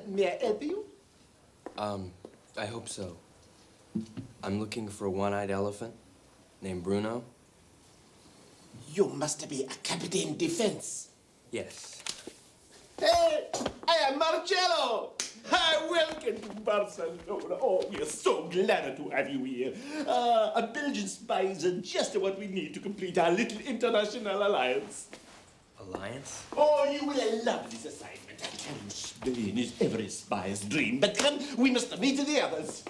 May I help you? I hope so. I'm looking for a one-eyed elephant named Bruno. You must be a Captain Defense. Yes. Hey, I am Marcello. Hi, welcome to Barcelona. Oh, we are so glad to have you here. A Belgian spy is just what we need to complete our little international alliance. Alliance? Oh, you will love this assignment. I tell you, Spain is every spy's dream. But come, we must meet the others.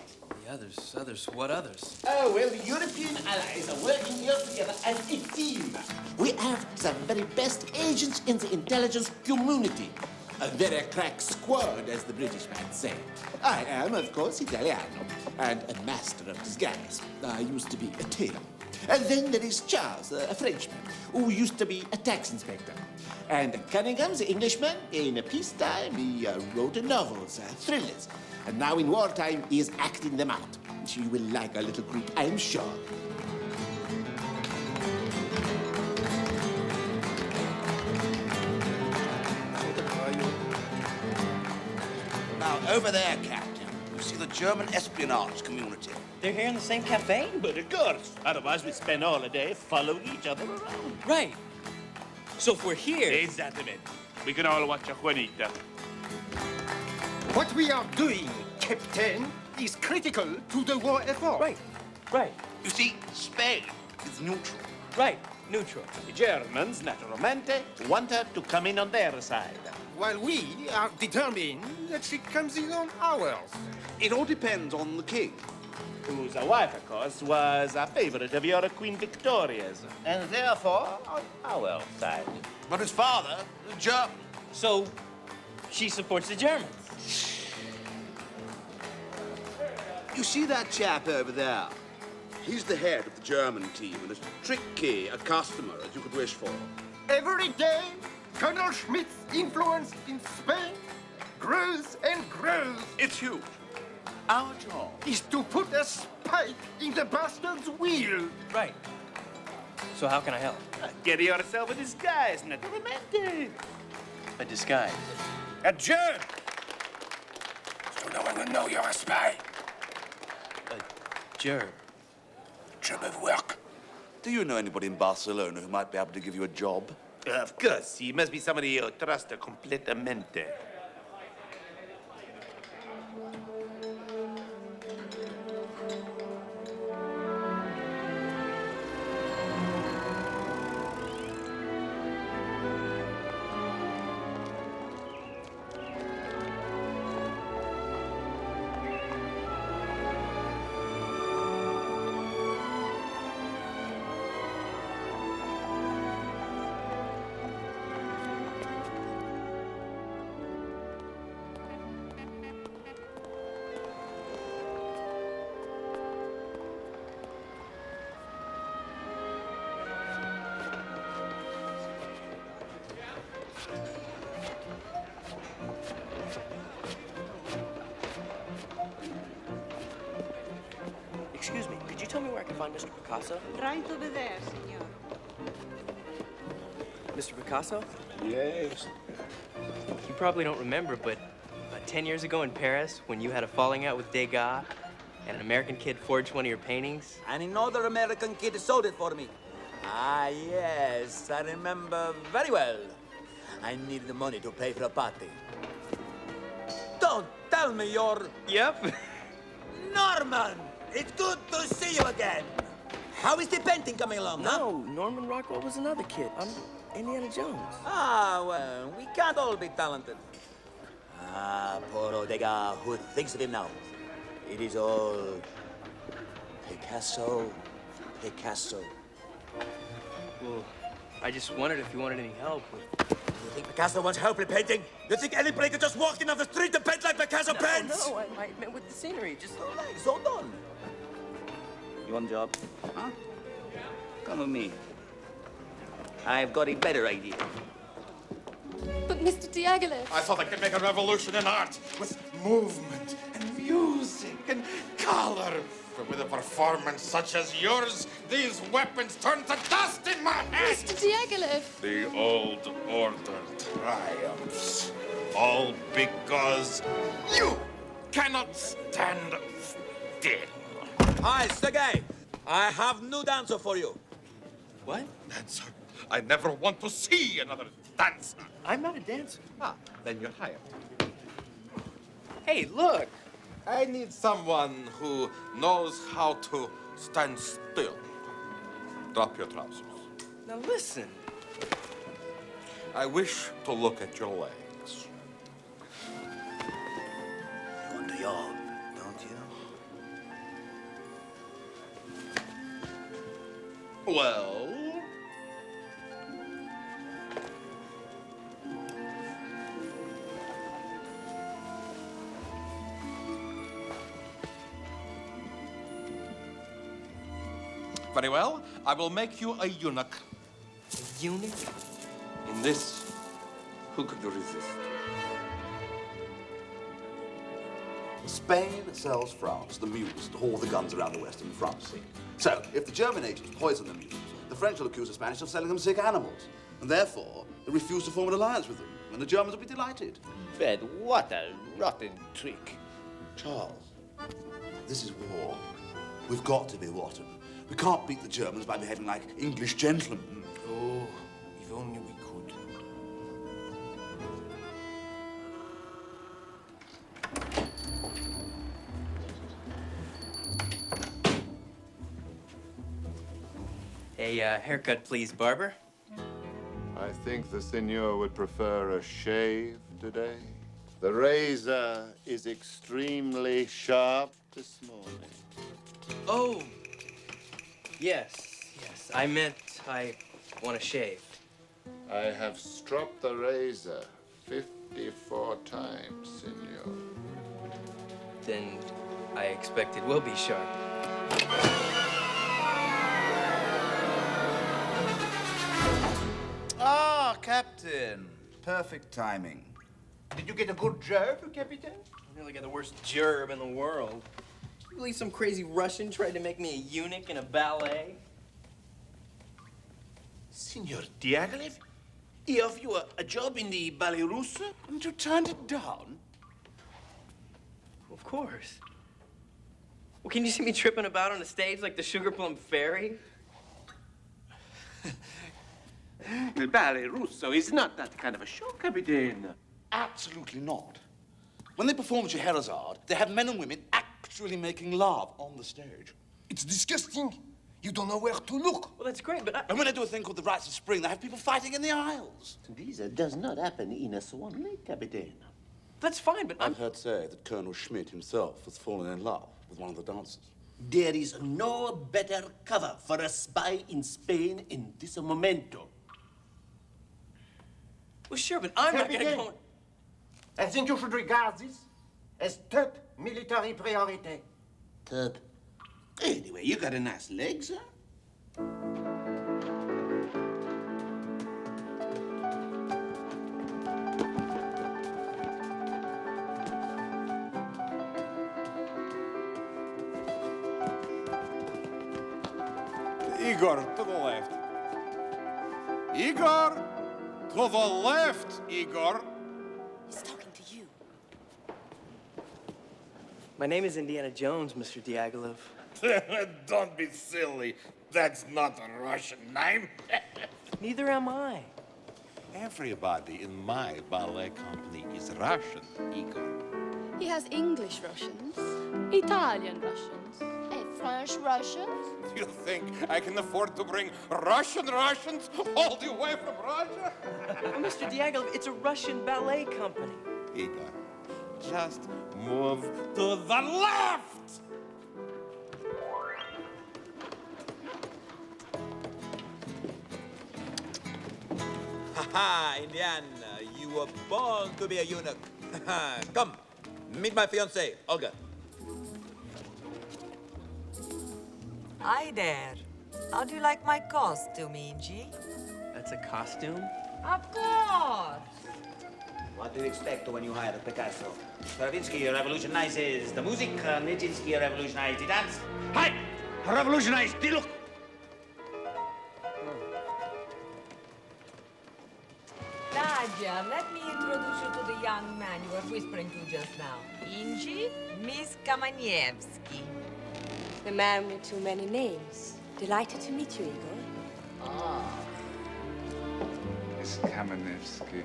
The others? Others? What others? Oh, well, the European allies are working here together as a team. We have the very best agents in the intelligence community. A very crack squad, as the British might say. I am, of course, Italiano, and a master of disguise. I used to be a tailor. And then there is Charles, a Frenchman, who used to be a tax inspector. And Cunningham, the Englishman, in peacetime, he wrote novels, thrillers. And now in wartime, he is acting them out. You will like our little group, I'm sure. Now, over there, Captain, you see the German espionage community. They're here in the same cafe? But of course, otherwise we spend all the day following each other around. Right. So if we're here... Exactly. We can all watch a Juanita. What we are doing, Captain, is critical to the war effort. Right, right, You see, Spain is neutral. right. Neutral. The Germans, naturalmente, want her to come in on their side. While we are determined that she comes in on ours. It all depends on the king. Whose wife, of course, was a favorite of your Queen Victoria's, and therefore on our side. But his father, a German. So she supports the Germans. You see that chap over there? He's the head of the German team and as tricky a customer as you could wish for. Every day, Colonel Schmidt's influence in Spain grows and grows. It's huge. Our job Is to put a spike in the bastard's wheel. Right. So how can I help? Get yourself a disguise, naturalmente. A disguise. A German. so no one will know you're a spy. A germ. Job of work. Do you know anybody in Barcelona who might be able to give you a job? Of course, he must be somebody you trust completamente. find Mr. Picasso? Right over there, senor. Mr. Picasso? Yes. You probably don't remember, but 10 years ago in Paris, when you had a falling out with Degas, and an American kid forged one of your paintings? And another American kid sold it for me. Ah, yes, I remember very well. I needed the money to pay for a party. Don't tell me you're... Yep. Norman! It's good to see you again. How is the painting coming along, huh? No, Norman Rockwell was another kid. I'm Indiana Jones. Ah, well, we can't all be talented. Ah, poor old Degas, who thinks of him now? It is all Picasso, Picasso. Well, I just wondered if you wanted any help with... You think Picasso wants help with painting? You think anybody could just walk in off the street to paint like Picasso paints? No, I meant with the scenery. Just Relax, hold on. You want a job? Huh? Come with me. I've got a better idea. But Mr. Diaghilev... I thought I could make a revolution in art with movement and music and color. But with a performance such as yours, these weapons turn to dust in my hand. Mr. Diaghilev! The old order triumphs. All because you cannot stand still. Hi, Sergei. I have new dancer for you. What? Dancer. I never want to see another dancer. I'm not a dancer. Ah, then you're hired. Hey, look! I need someone who knows how to stand still. Drop your trousers. Now listen. I wish to look at your legs. You want to yawn, don't you? Well? Very well. I will make you a eunuch. Eunuch? In this, who could resist? Spain sells France the mules to haul the guns around the western front. So, if the German agents poison the mules, the French will accuse the Spanish of selling them sick animals. And therefore, they refuse to form an alliance with them. And the Germans will be delighted. Fred, what a rotten trick. Charles, this is war. We've got to be rotten. We can't beat the Germans by behaving like English gentlemen. Oh, if only we could. A haircut, please, barber. I think the senor would prefer a shave today. The razor is extremely sharp this morning. Oh, yes. I meant I want to shave. I have stropped the razor 54 times, senor. Then I expect it will be sharp. Ah, Captain. Perfect timing. Did you get a good job, Captain? I nearly got the worst gerb in the world. You believe some crazy Russian tried to make me a eunuch in a ballet? Signor Diaghilev, he offered you a job in the Ballet Russe, and you turned it down? Of course. Well, can you see me tripping about on the stage like the Sugar Plum Fairy? The Ballet Russo is not that kind of a show, Captain. Absolutely not. When they perform Scheherazade, they have men and women actually making love on the stage. It's disgusting. You don't know where to look. Well, that's great, but And when they do a thing called the Rites of Spring, they have people fighting in the aisles. This does not happen in a Swan Lake, Captain. that's fine, but I'm... I've heard say that Colonel Schmidt himself has fallen in love with one of the dancers. There is no better cover for a spy in Spain in this momento. Well, sure, but I'm not gonna Captain. go... I think you should regard this as top military priority. Tub. Anyway, you got a nice legs, huh? Igor, to the left. Igor, to the left, Igor. He's talking to you. My name is Indiana Jones, Mr. Diaghilev. Don't be silly. That's not a Russian name. Neither am I. Everybody in my ballet company is Russian, Igor. He has English Russians, Italian Russians, and French Russians. Do you think I can afford to bring Russians all the way from Russia? Mr. Diaghilev, it's a Russian ballet company. Igor, just move to the left! Ha, Indiana, you were born to be a eunuch. Come, meet my fiancée, Olga. Hi there. How do you like my costume, Inji? That's a costume? Of course. What do you expect when you hire Picasso? Stravinsky revolutionizes the music, Nijinsky revolutionized the dance. Hi! Revolutionize the look! Nadia, let me introduce you to the young man you were whispering to just now. Inji, Miss Kamanievsky. The man with too many names. Delighted to meet you, Igor. Ah. Miss Kamenevsky,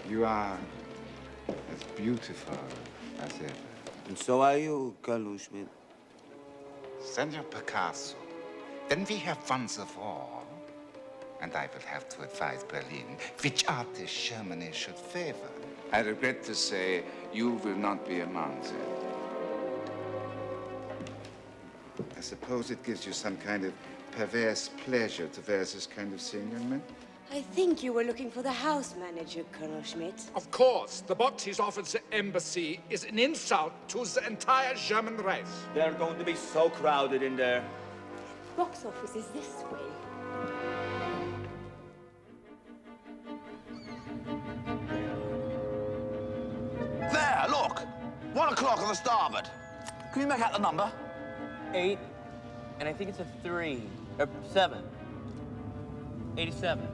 you are as beautiful as ever. And so are you, Colonel Schmidt. Senor Picasso, then we have once of all, and I will have to advise Berlin which artist Germany should favor. I regret to say you will not be among them. I suppose it gives you some kind of perverse pleasure to wear this kind of thing, young man? I think you were looking for the house manager, Colonel Schmidt. Of course, the box he's offered the embassy is an insult to the entire German race. They're going to be so crowded in there. Box office is this way. There, look! 1 o'clock on the starboard. Can you make out the number? 8, and I think it's a 3, or 7. 87.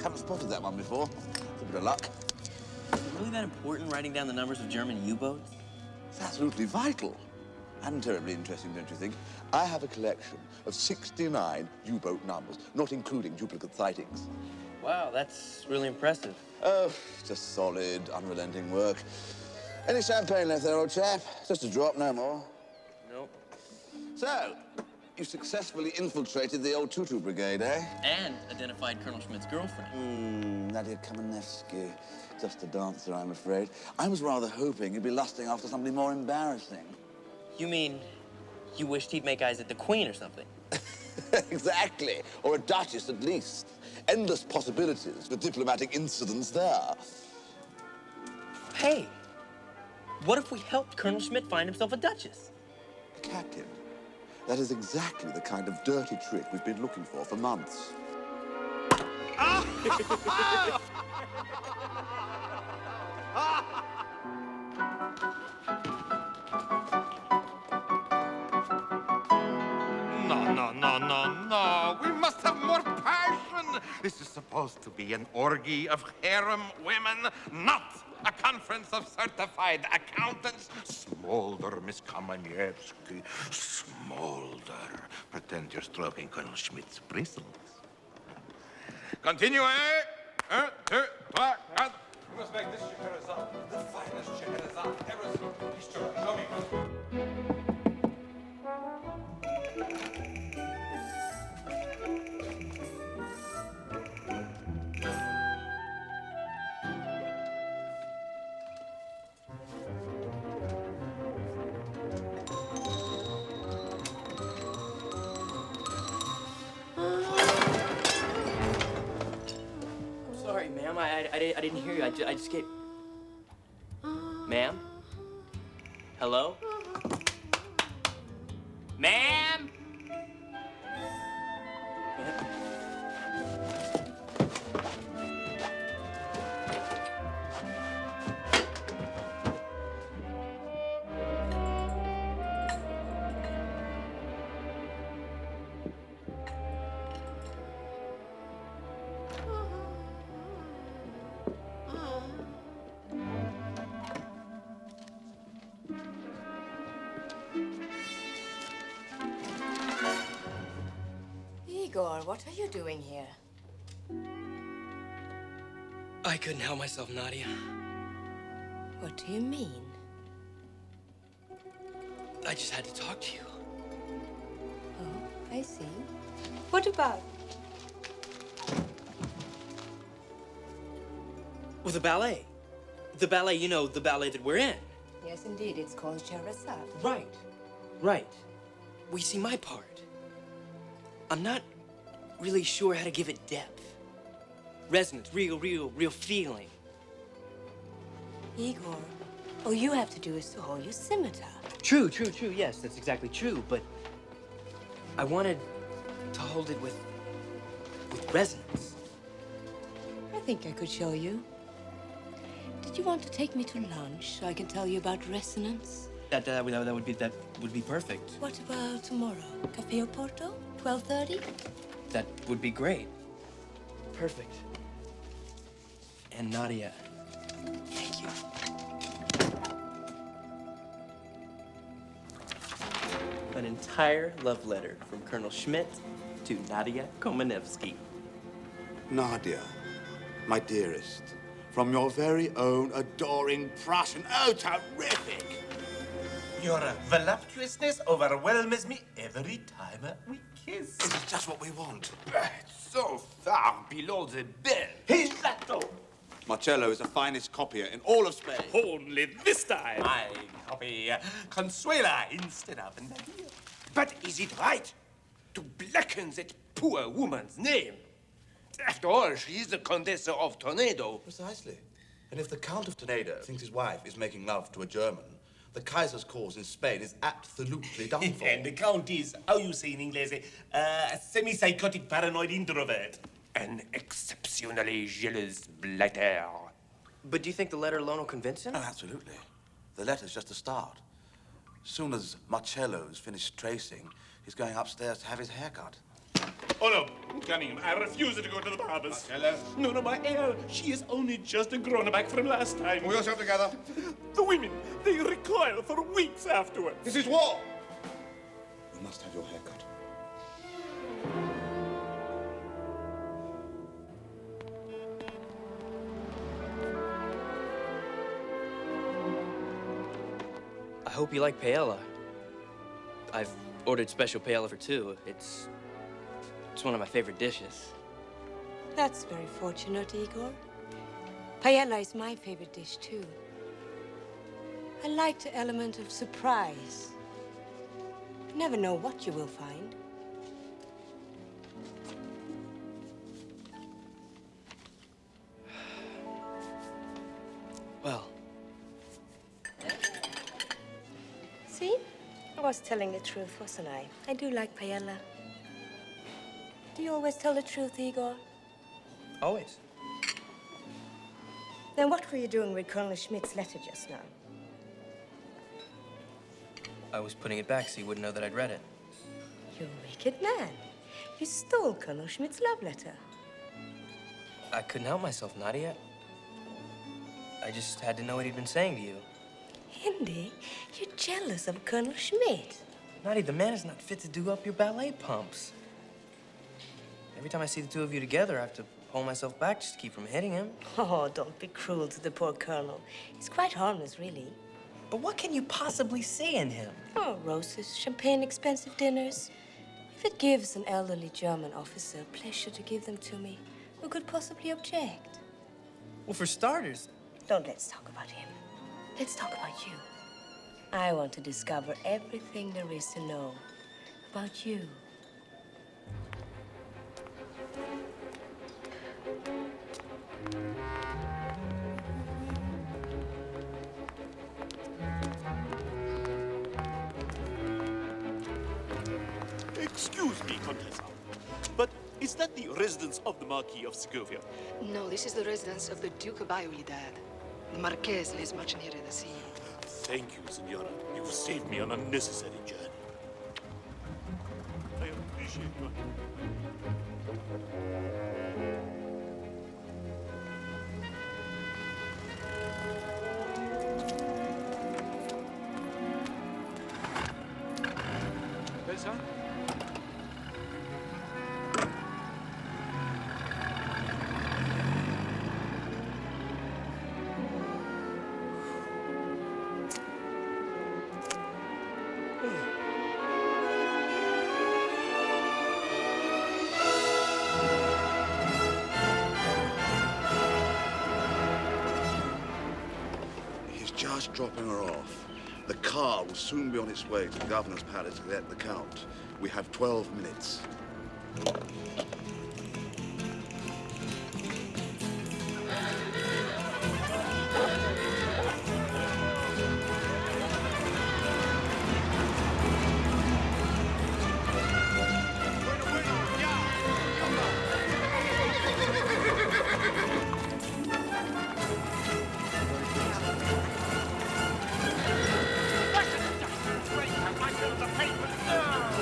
Haven't spotted that one before. It's a bit of luck. Is it really that important, writing down the numbers of German U-boats? It's absolutely vital. And terribly interesting, don't you think? I have a collection of 69 U-boat numbers, not including duplicate sightings. Wow, that's really impressive. Oh, just solid, unrelenting work. Any champagne left there, old chap? Just a drop, no more. Nope. So, you successfully infiltrated the old Tutu Brigade, eh? And identified Colonel Schmidt's girlfriend. Nadia Kamenevsky. Just a dancer, I'm afraid. I was rather hoping you'd be lusting after somebody more embarrassing. You mean you wished he'd make eyes at the Queen or something? Exactly. Or a duchess, at least. Endless possibilities for diplomatic incidents there. Hey, what if we helped Colonel Schmidt find himself a duchess? Captain, that is exactly the kind of dirty trick we've been looking for months. No. We must have more passion. This is supposed to be an orgy of harem women, not a conference of certified accountants. Smolder, Miss Kamanievsky, smolder. Pretend you're stroking Colonel Schmidt's bristles. Continue, eh? 1, 2, 3, 4. You must make this Scheherazade the finest Scheherazade ever seen. Please show me. Sorry, ma'am. I didn't hear you. I just get. Ma'am? Hello? Ma'am? Igor, what are you doing here? I couldn't help myself, Nadia. What do you mean? I just had to talk to you. Oh, I see. What about? Well, the ballet. The ballet, you know, the ballet that we're in. Yes, indeed. It's called Scheherazade. Right. Right. We see my part. I'm not really sure how to give it depth. Resonance, real feeling. Igor, all you have to do is to hold your scimitar. True. Yes, that's exactly true. But I wanted to hold it with resonance. I think I could show you. Did you want to take me to lunch so I can tell you about resonance? That would be perfect. What about tomorrow? Cafe Oporto, 12:30? That would be great. Perfect. And Nadia, thank you. An entire love letter from Colonel Schmidt to Nadia Komanevsky. Nadia, my dearest, from your very own adoring Prussian. Oh, terrific! Your voluptuousness overwhelms me every time we kiss. It's just what we want. So far below the belt. He's Lato! Marcello is the finest copier in all of Spain. Only this time. I copy Consuela instead of Nadia. But is it right to blacken that poor woman's name? After all, she is the Contessa of Tornado. Precisely. And if the Count of Tornado thinks his wife is making love to a German, the Kaiser's cause in Spain is absolutely done for. And the Count is, how you say in English, a semi-psychotic paranoid introvert. An exceptionally jealous blighter. But do you think the letter alone will convince him? Oh, absolutely. The letter's just a start. As soon as Marcello's finished tracing, he's going upstairs to have his hair cut. Oh, no, Cunningham, I refuse to go to the barber's. Marcello? No, my heir, she is only just grown back from last time. Pull yourself together. The women, they recoil for weeks afterwards. This is war! You must have your hair cut. I hope you like paella. I've ordered special paella for two. It's one of my favorite dishes. That's very fortunate, Igor. Paella is my favorite dish, too. I like the element of surprise. You never know what you will find. Well. See? I was telling the truth, wasn't I? I do like paella. Do you always tell the truth, Igor? Always. Then what were you doing with Colonel Schmidt's letter just now? I was putting it back so you wouldn't know that I'd read it. You wicked man. You stole Colonel Schmidt's love letter. I couldn't help myself, Nadia. I just had to know what he'd been saying to you. Hindi, you're jealous of Colonel Schmidt. Nadia, the man is not fit to do up your ballet pumps. Every time I see the two of you together, I have to pull myself back just to keep from hitting him. Oh, don't be cruel to the poor colonel. He's quite harmless, really. But what can you possibly see in him? Oh, roses, champagne, expensive dinners. If it gives an elderly German officer pleasure to give them to me, who could possibly object? Well, for starters... Let's talk about him. Let's talk about you. I want to discover everything there is to know about you. Excuse me, Contessa, but is that the residence of the Marquis of Segovia? No, this is the residence of the Duke of Ayuidad. The Marquess lives much nearer the sea. Thank you, Senora. You've saved me an unnecessary journey. I appreciate your... Besser? just dropping her off. The car will soon be on its way to the governor's palace to collect the count. We have 12 minutes.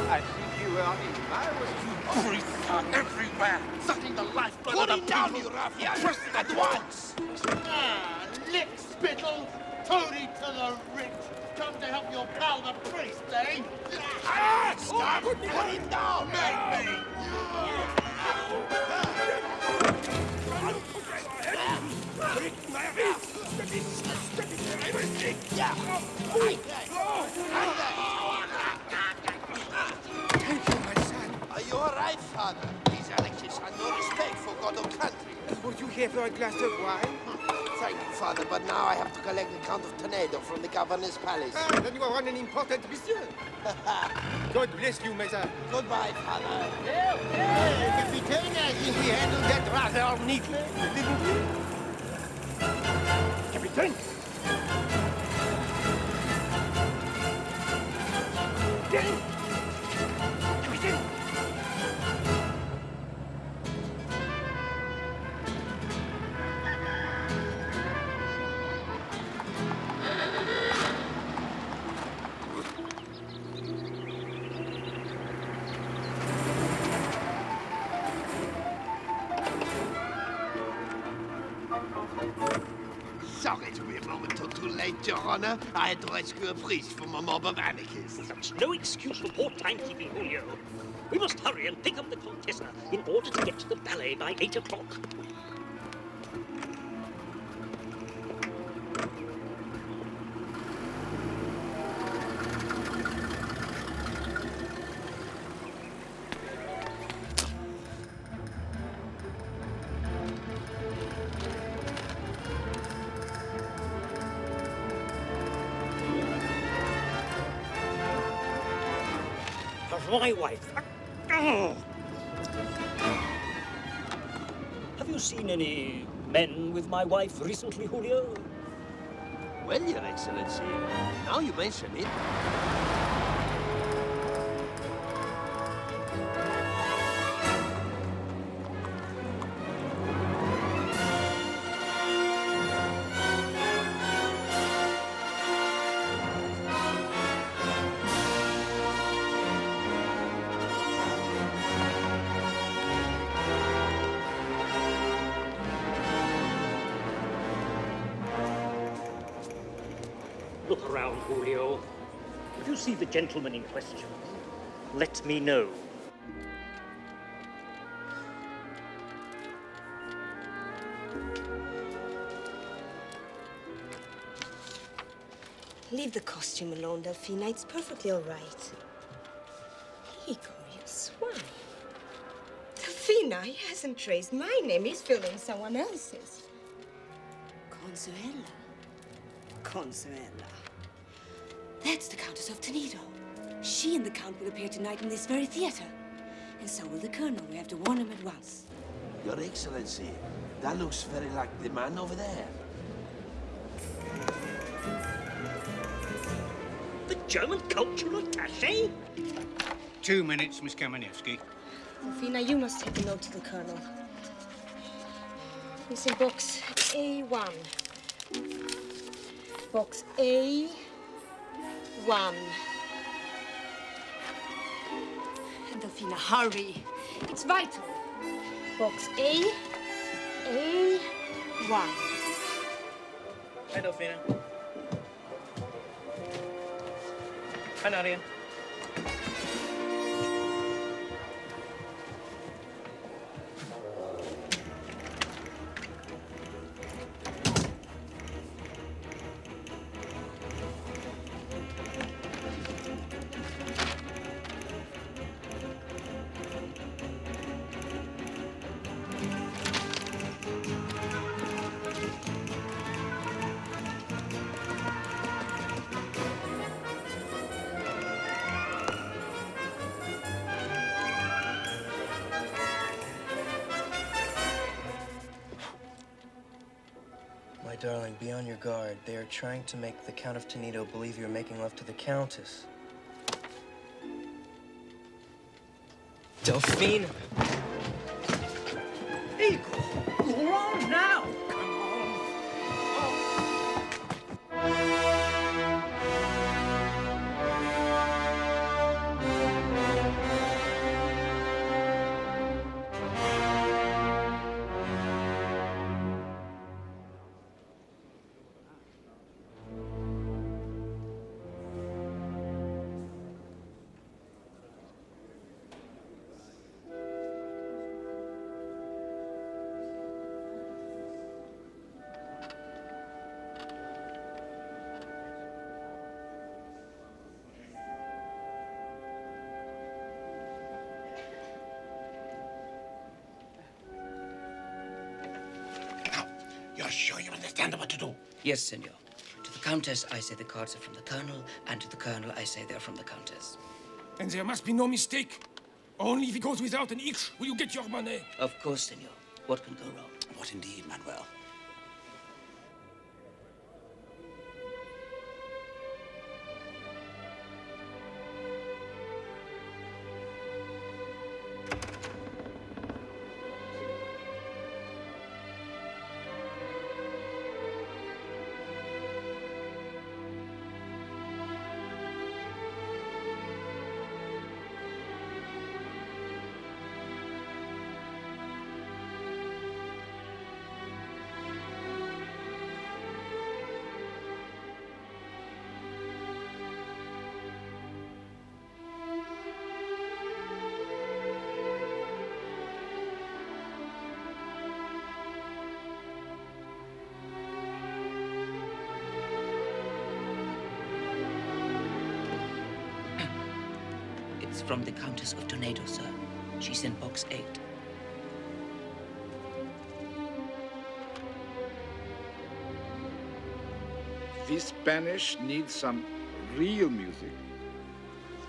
I think you are in my priests are everywhere, sucking the lifeblood of the down, people. You ruffian! Press at once! Lick spittle, toady to the rich. Come to help your pal the priest, eh? Stop! Put him down, make me! Are you all right, Father? These Alexis have no respect for God or country. Would you care for a glass of wine? Thank you, Father, but now I have to collect the Count of Toledo from the governor's palace. Then you are on an important mission. God bless you, my son. Goodbye, Father. Capitaine, I think we handled that rather neatly, didn't we? Capitaine! Capitaine! Sorry to be a moment or two late, Your Honor. I had to rescue a priest from a mob of anarchists. That's no excuse for poor timekeeping, Julio. We must hurry and pick up the Contessa in order to get to the ballet by 8 o'clock. My wife. Have you seen any men with my wife recently, Julio? Well, Your Excellency, now you mention it. Look around, Julio. If you see the gentleman in question, let me know. Leave the costume alone, Delphina. It's perfectly all right. Igor, you swine. Delphina, he hasn't traced my name. He's filling someone else's. Consuela. Consuela. That's the Countess of Toledo. She and the Count will appear tonight in this very theater. And so will the Colonel. We have to warn him at once. Your Excellency, that looks very like the man over there. The German cultural attaché? 2 minutes, Miss Kamenevsky. Delphina, you must take a note to the Colonel. He's in box A1. Box A1. And Delphina, hurry. It's vital. Box A1. Hi, Delphina. Hi, Nadia. be on your guard. They are trying to make the Count of Toledo believe you're making love to the Countess. Delphine! Igor, you're on now! You're sure you understand what to do? Yes, senor. To the Countess, I say the cards are from the Colonel, and to the Colonel, I say they're from the Countess. And there must be no mistake. Only if he goes without an itch will you get your money. Of course, senor. What can go wrong? What indeed, Manuel? It's from the Countess of Toledo, sir. She's in box 8. The Spanish need some real music.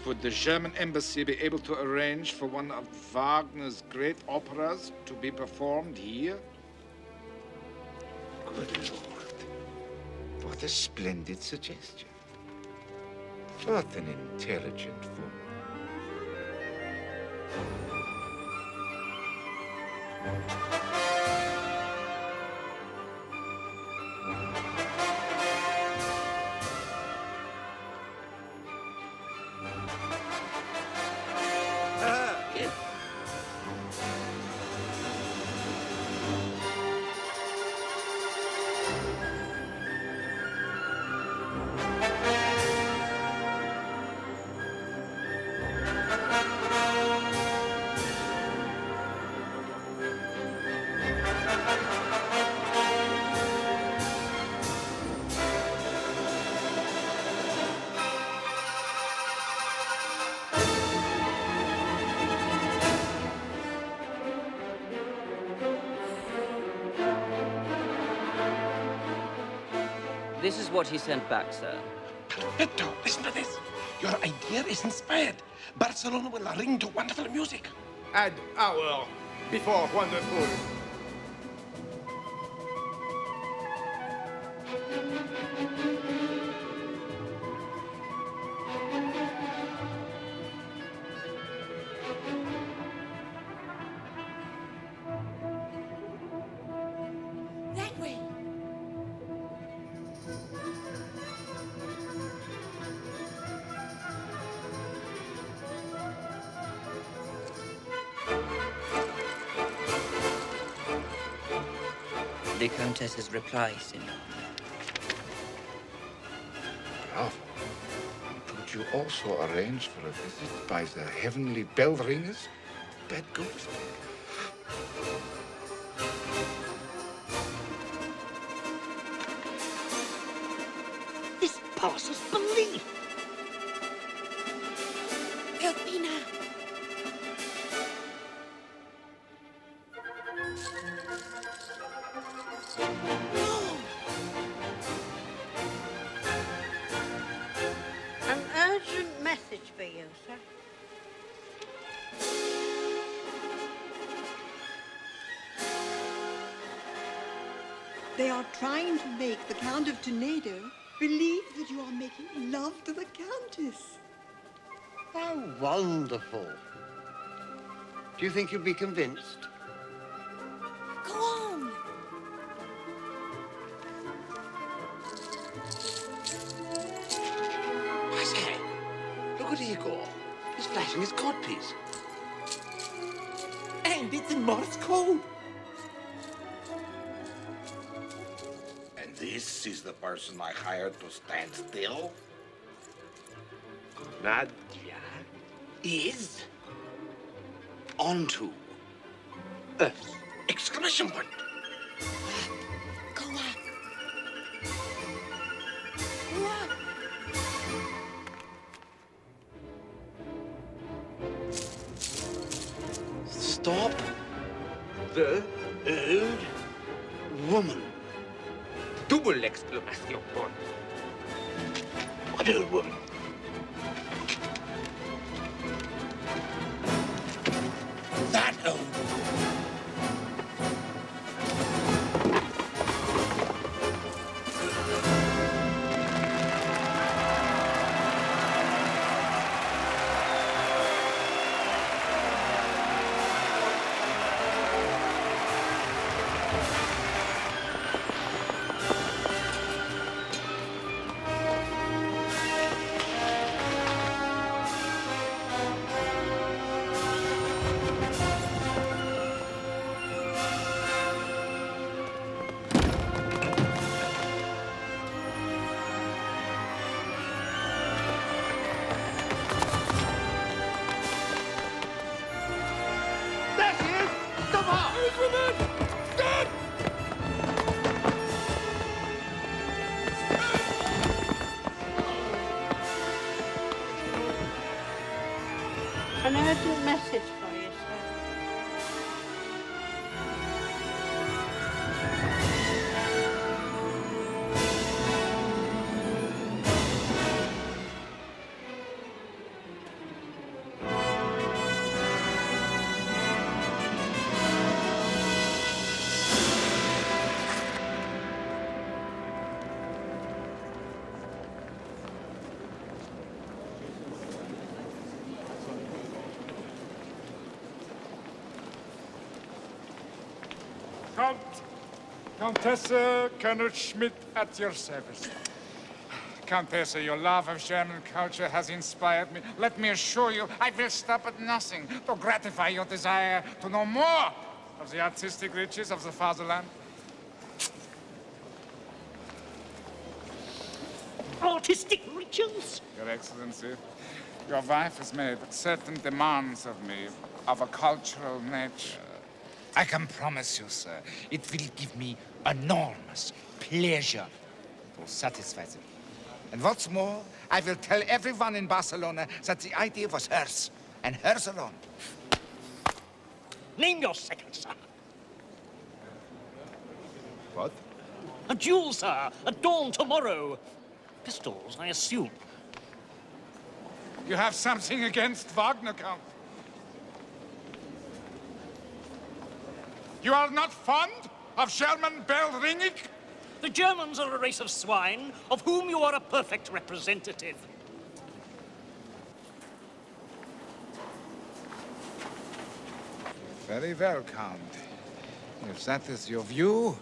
Would the German embassy be able to arrange for one of Wagner's great operas to be performed here? Good Lord. What a splendid suggestion. What an intelligent woman. This is what he sent back, sir. Perfecto. Listen to this. Your idea is inspired. Barcelona will ring to wonderful music. Add hour before wonderful. That way. The Countess's reply, senor. Bravo. Could you also arrange for a visit by the heavenly bell ringers? Bad ghost. This passes belief. Delphina. An urgent message for you, sir. They are trying to make the Count of Tornado believe that you are making love to the Countess. How wonderful. Do you think you'll be convinced? Go on. I say, look at Igor. He's flashing his codpiece. And it's in Morse code. And this is the person I hired to stand still? Nadia is onto Earth. Exclamation point. Go up. Go up. Stop the old woman. Double exclamation point. What old woman? That old An urgent message for you, sir. Countess Colonel Schmidt at your service. Countess, your love of German culture has inspired me. Let me assure you, I will stop at nothing to gratify your desire to know more of the artistic riches of the fatherland. Artistic riches? Your Excellency, your wife has made certain demands of me of a cultural nature. I can promise you, sir, it will give me enormous pleasure to satisfy them. And what's more, I will tell everyone in Barcelona that the idea was hers, and hers alone. Name your second, sir. What? A duel, sir, at dawn tomorrow. Pistols, I assume. You have something against Wagner, Count? You are not fond of German bell ringing? The Germans are a race of swine, of whom you are a perfect representative. Very well, Count. If that is your view,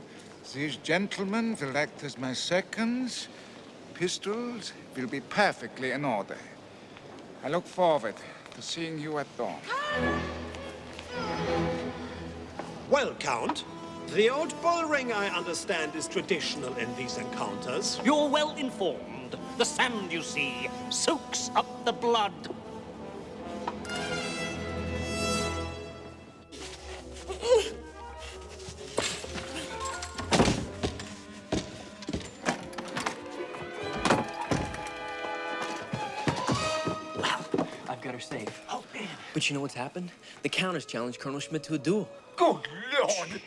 these gentlemen will act as my seconds. Pistols will be perfectly in order. I look forward to seeing you at dawn. Well, Count, the old bull ring, I understand, is traditional in these encounters. You're well informed. The sand, you see, soaks up the blood. I've got her safe. Oh, man. But you know what's happened? The Count has challenged Colonel Schmidt to a duel. Good Lord!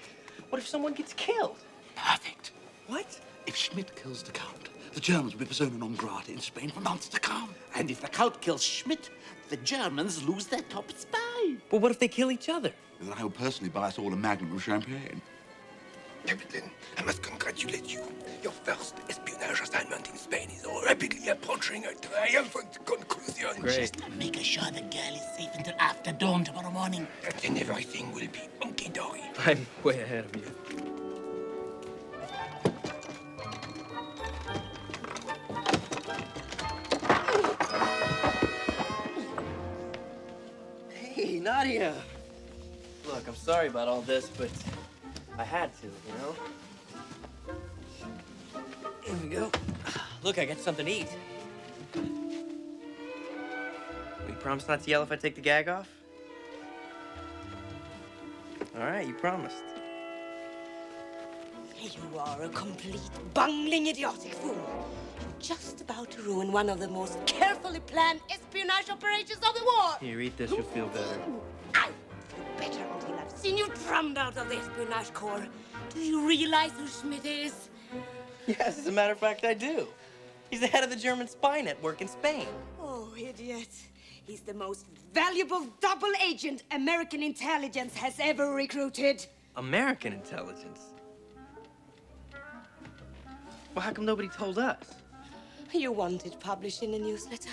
What if someone gets killed? Perfect. What? If Schmidt kills the Count, the Germans will be persona non grata in Spain for months to come. And if the Count kills Schmidt, the Germans lose their top spy. But what if they kill each other? And then I will personally buy us all a magnum of champagne. Captain, I must congratulate you. Your first espionage assignment in Spain is rapidly approaching a triumphant conclusion. Great. Just make sure the girl is safe until after dawn tomorrow morning. Then everything will be hunky-dory. I'm way ahead of you. Hey, Nadia. Look, I'm sorry about all this, but I had to, you know? Here we go. Look, I got something to eat. Will you promise not to yell if I take the gag off? All right, you promised. You are a complete, bungling, idiotic fool. You're just about to ruin one of the most carefully planned espionage operations of the war. Here, eat this, you'll feel better. Ow! Better until I've seen you drummed out of the espionage corps. Do you realize who Schmidt is? Yes, as a matter of fact, I do. He's the head of the German spy network in Spain. Oh, idiot. He's the most valuable double agent American intelligence has ever recruited. American intelligence? Well, how come nobody told us? You wanted published in a newsletter.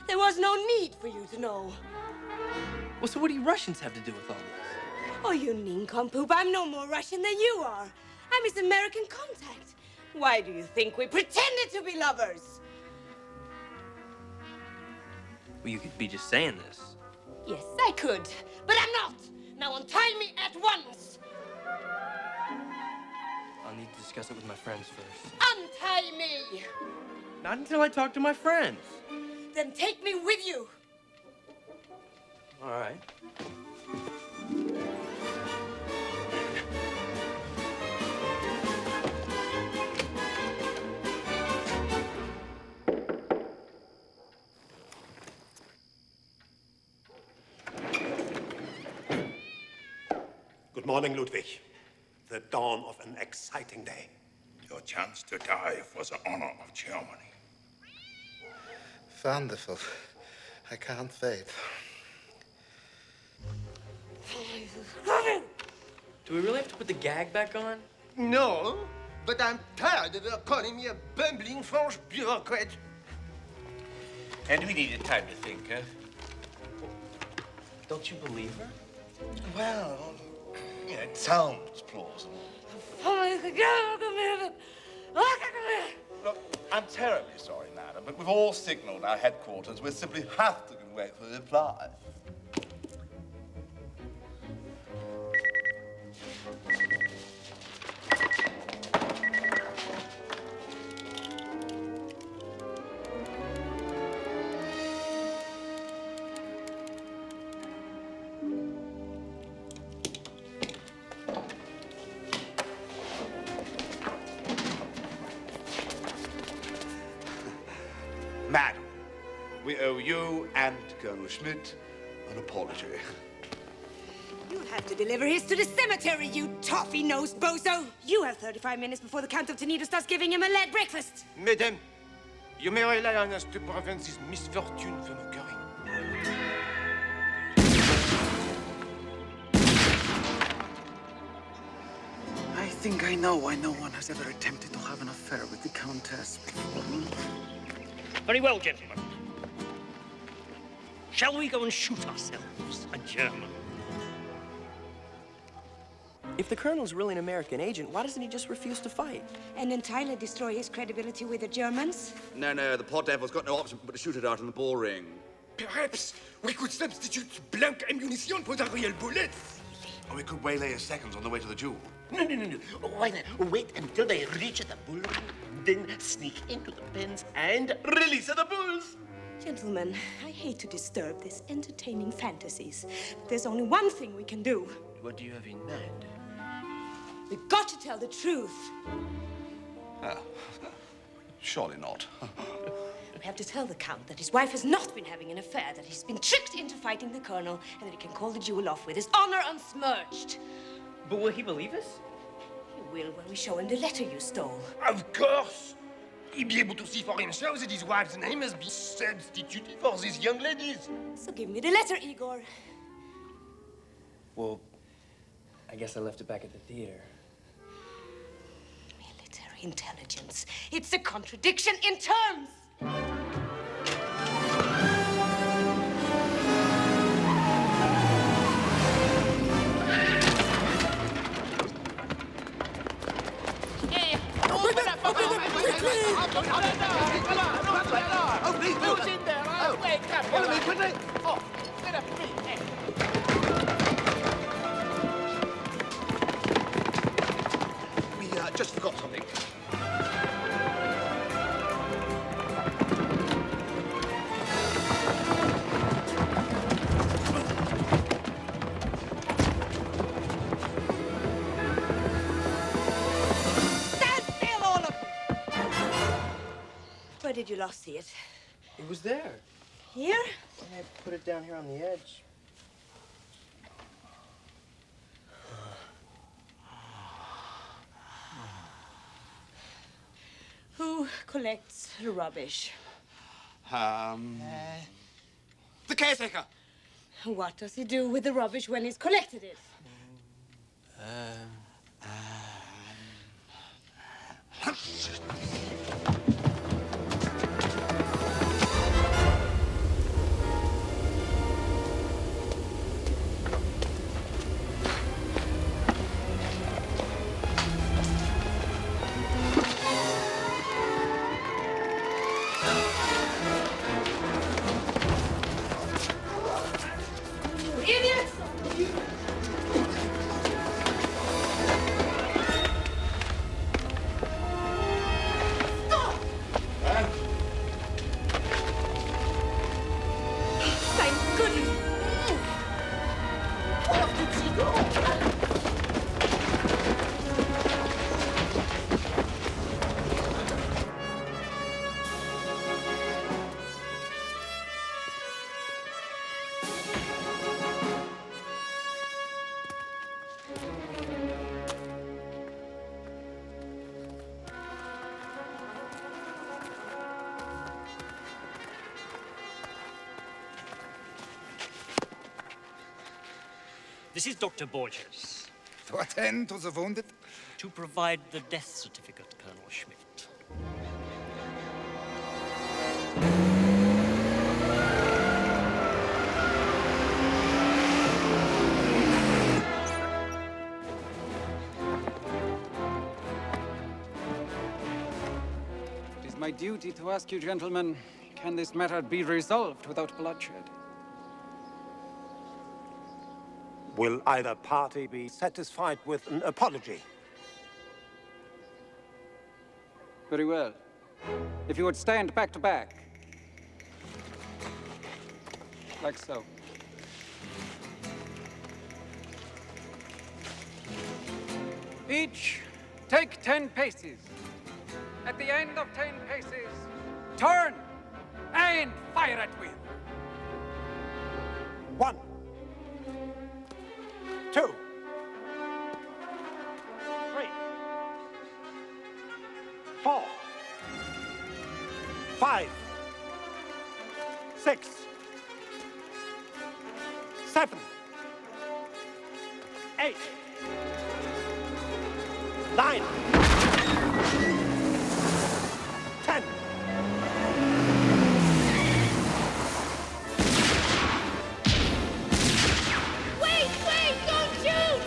There was no need for you to know. Well, so what do you Russians have to do with all this? Oh, you nincompoop. I'm no more Russian than you are. I'm his American contact. Why do you think we pretended to be lovers? Well, you could be just saying this. Yes, I could, but I'm not. Now untie me at once. I'll need to discuss it with my friends first. Untie me. Not until I talk to my friends. Then take me with you. All right. Good morning, Ludwig. The dawn of an exciting day. Your chance to die for the honor of Germany. Wonderful. I can't wait. Do we really have to put the gag back on? No, but I'm tired of her calling me a bumbling French bureaucrat. And we needed time to think, huh? Don't you believe her? Well, yeah, it sounds plausible. Look, I'm terribly sorry, madam, but we've all signaled our headquarters. We simply have to wait for the reply. Madam, we owe you and Colonel Schmidt an apology. You'll have to deliver his to the cemetery, you toffee-nosed bozo. You have 35 minutes before the Count of Toledo starts giving him a late breakfast. Madame, you may rely on us to prevent this misfortune from occurring. I think I know why no one has ever attempted to have an affair with the Countess before me. Very well, gentlemen. Shall we go and shoot ourselves a German? If the Colonel's really an American agent, why doesn't he just refuse to fight? And entirely destroy his credibility with the Germans? No, the poor devil's got no option but to shoot it out in the ball ring. Perhaps we could substitute blank ammunition for the real bullets. Or we could waylay his seconds on the way to the duel. No. Why not wait until they reach the bull ring, then sneak into the pens and release the bulls? Gentlemen, I hate to disturb these entertaining fantasies, but there's only one thing we can do. What do you have in mind? We've got to tell the truth. Ah, surely not. We have to tell the Count that his wife has not been having an affair, that he's been tricked into fighting the Colonel, and that he can call the duel off with his honor unsmirched. But will he believe us? He will when we show him the letter you stole. Of course! He'll be able to see for himself that his wife's name has been substituted for these young ladies. So give me the letter, Igor. Well, I guess I left it back at the theater. intelligence. It's a contradiction in terms. Oh, please, Who's in there? Oh, wake up! Follow me, quickly! Oh, get up, please. We just forgot something. Stand still, all of you! Where did you last see it? It was there. Here? I put it down here on the edge. Who collects rubbish? The caretaker. What does he do with the rubbish when he's collected it? Idiots! Stop! Thank goodness! Where did she go? This is Dr. Borges. To attend to the wounded? To provide the death certificate, Colonel Schmidt. It is my duty to ask you, gentlemen, can this matter be resolved without bloodshed? Will either party be satisfied with an apology? Very well. If you would stand back to back. Like so. Each take 10 paces. At the end of 10 paces, turn and fire at will. 1, 2, 3, 4, 5, 6, 7, 8, 9, 10. Wait, don't shoot!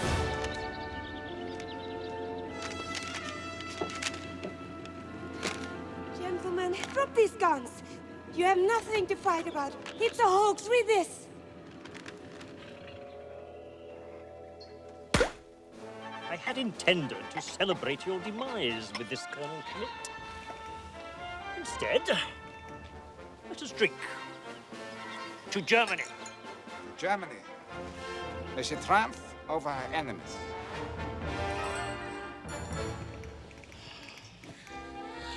Gentlemen, drop these guns. You have nothing to fight about. It's a hoax. Read this. I had intended to celebrate your demise with this, Colonel Schmidt. Instead, let us drink. To Germany. To Germany. May she triumph over her enemies.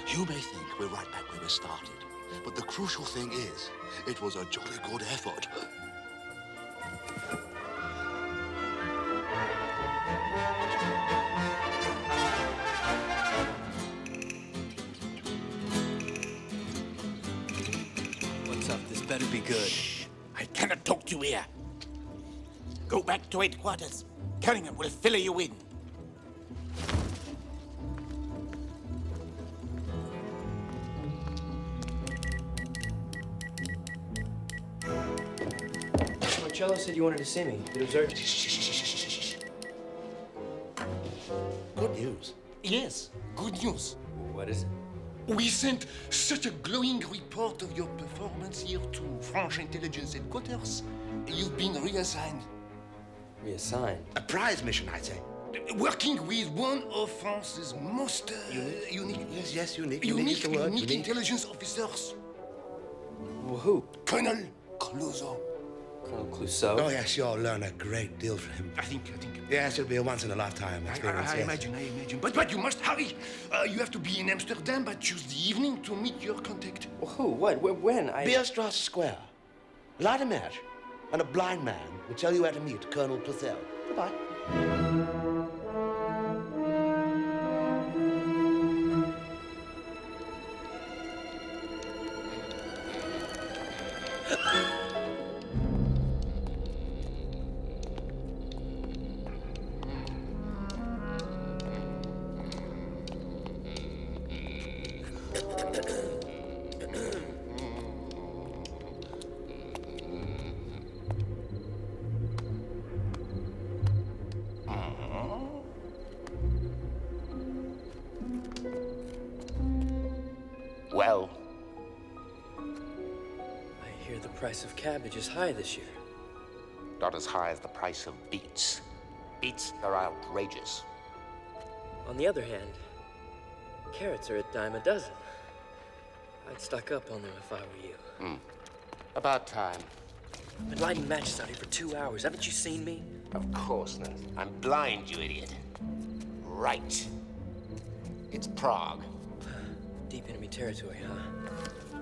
You may think we're right back where we started, but the crucial thing is, it was a jolly good effort. What's up? This better be good. Shh. I cannot talk to you here. Go back to headquarters. Cunningham will fill you in. Marcello said you wanted to see me. It was urgent. Good news. Yes, good news. What is it? We sent such a glowing report of your performance here to French intelligence headquarters. You've been reassigned. Reassigned? A prize mission, I'd say. Working with one of France's most unique. Yes, unique. Unique, is the word. unique intelligence officers. Well, who? Colonel Clouseau. Colonel Clouseau? Oh, yes, you'll learn a great deal from him. I think. Yes, it'll be a once-in-a-lifetime experience. I imagine. But you must hurry. You have to be in Amsterdam by Tuesday evening to meet your contact. Well, who? What? When? Beerstrasse Square. Light a match, and a blind man will tell you where to meet Colonel Clouseau. Goodbye. Well, I hear the price of cabbage is high this year. not as high as the price of beets. Beets are outrageous. On the other hand, carrots are a dime a dozen. I'd stock up on them if I were you. About time. I've been lighting matches out here for 2 hours. Haven't you seen me? Of course not. I'm blind, you idiot. Right. It's Prague. Deep enemy territory, huh?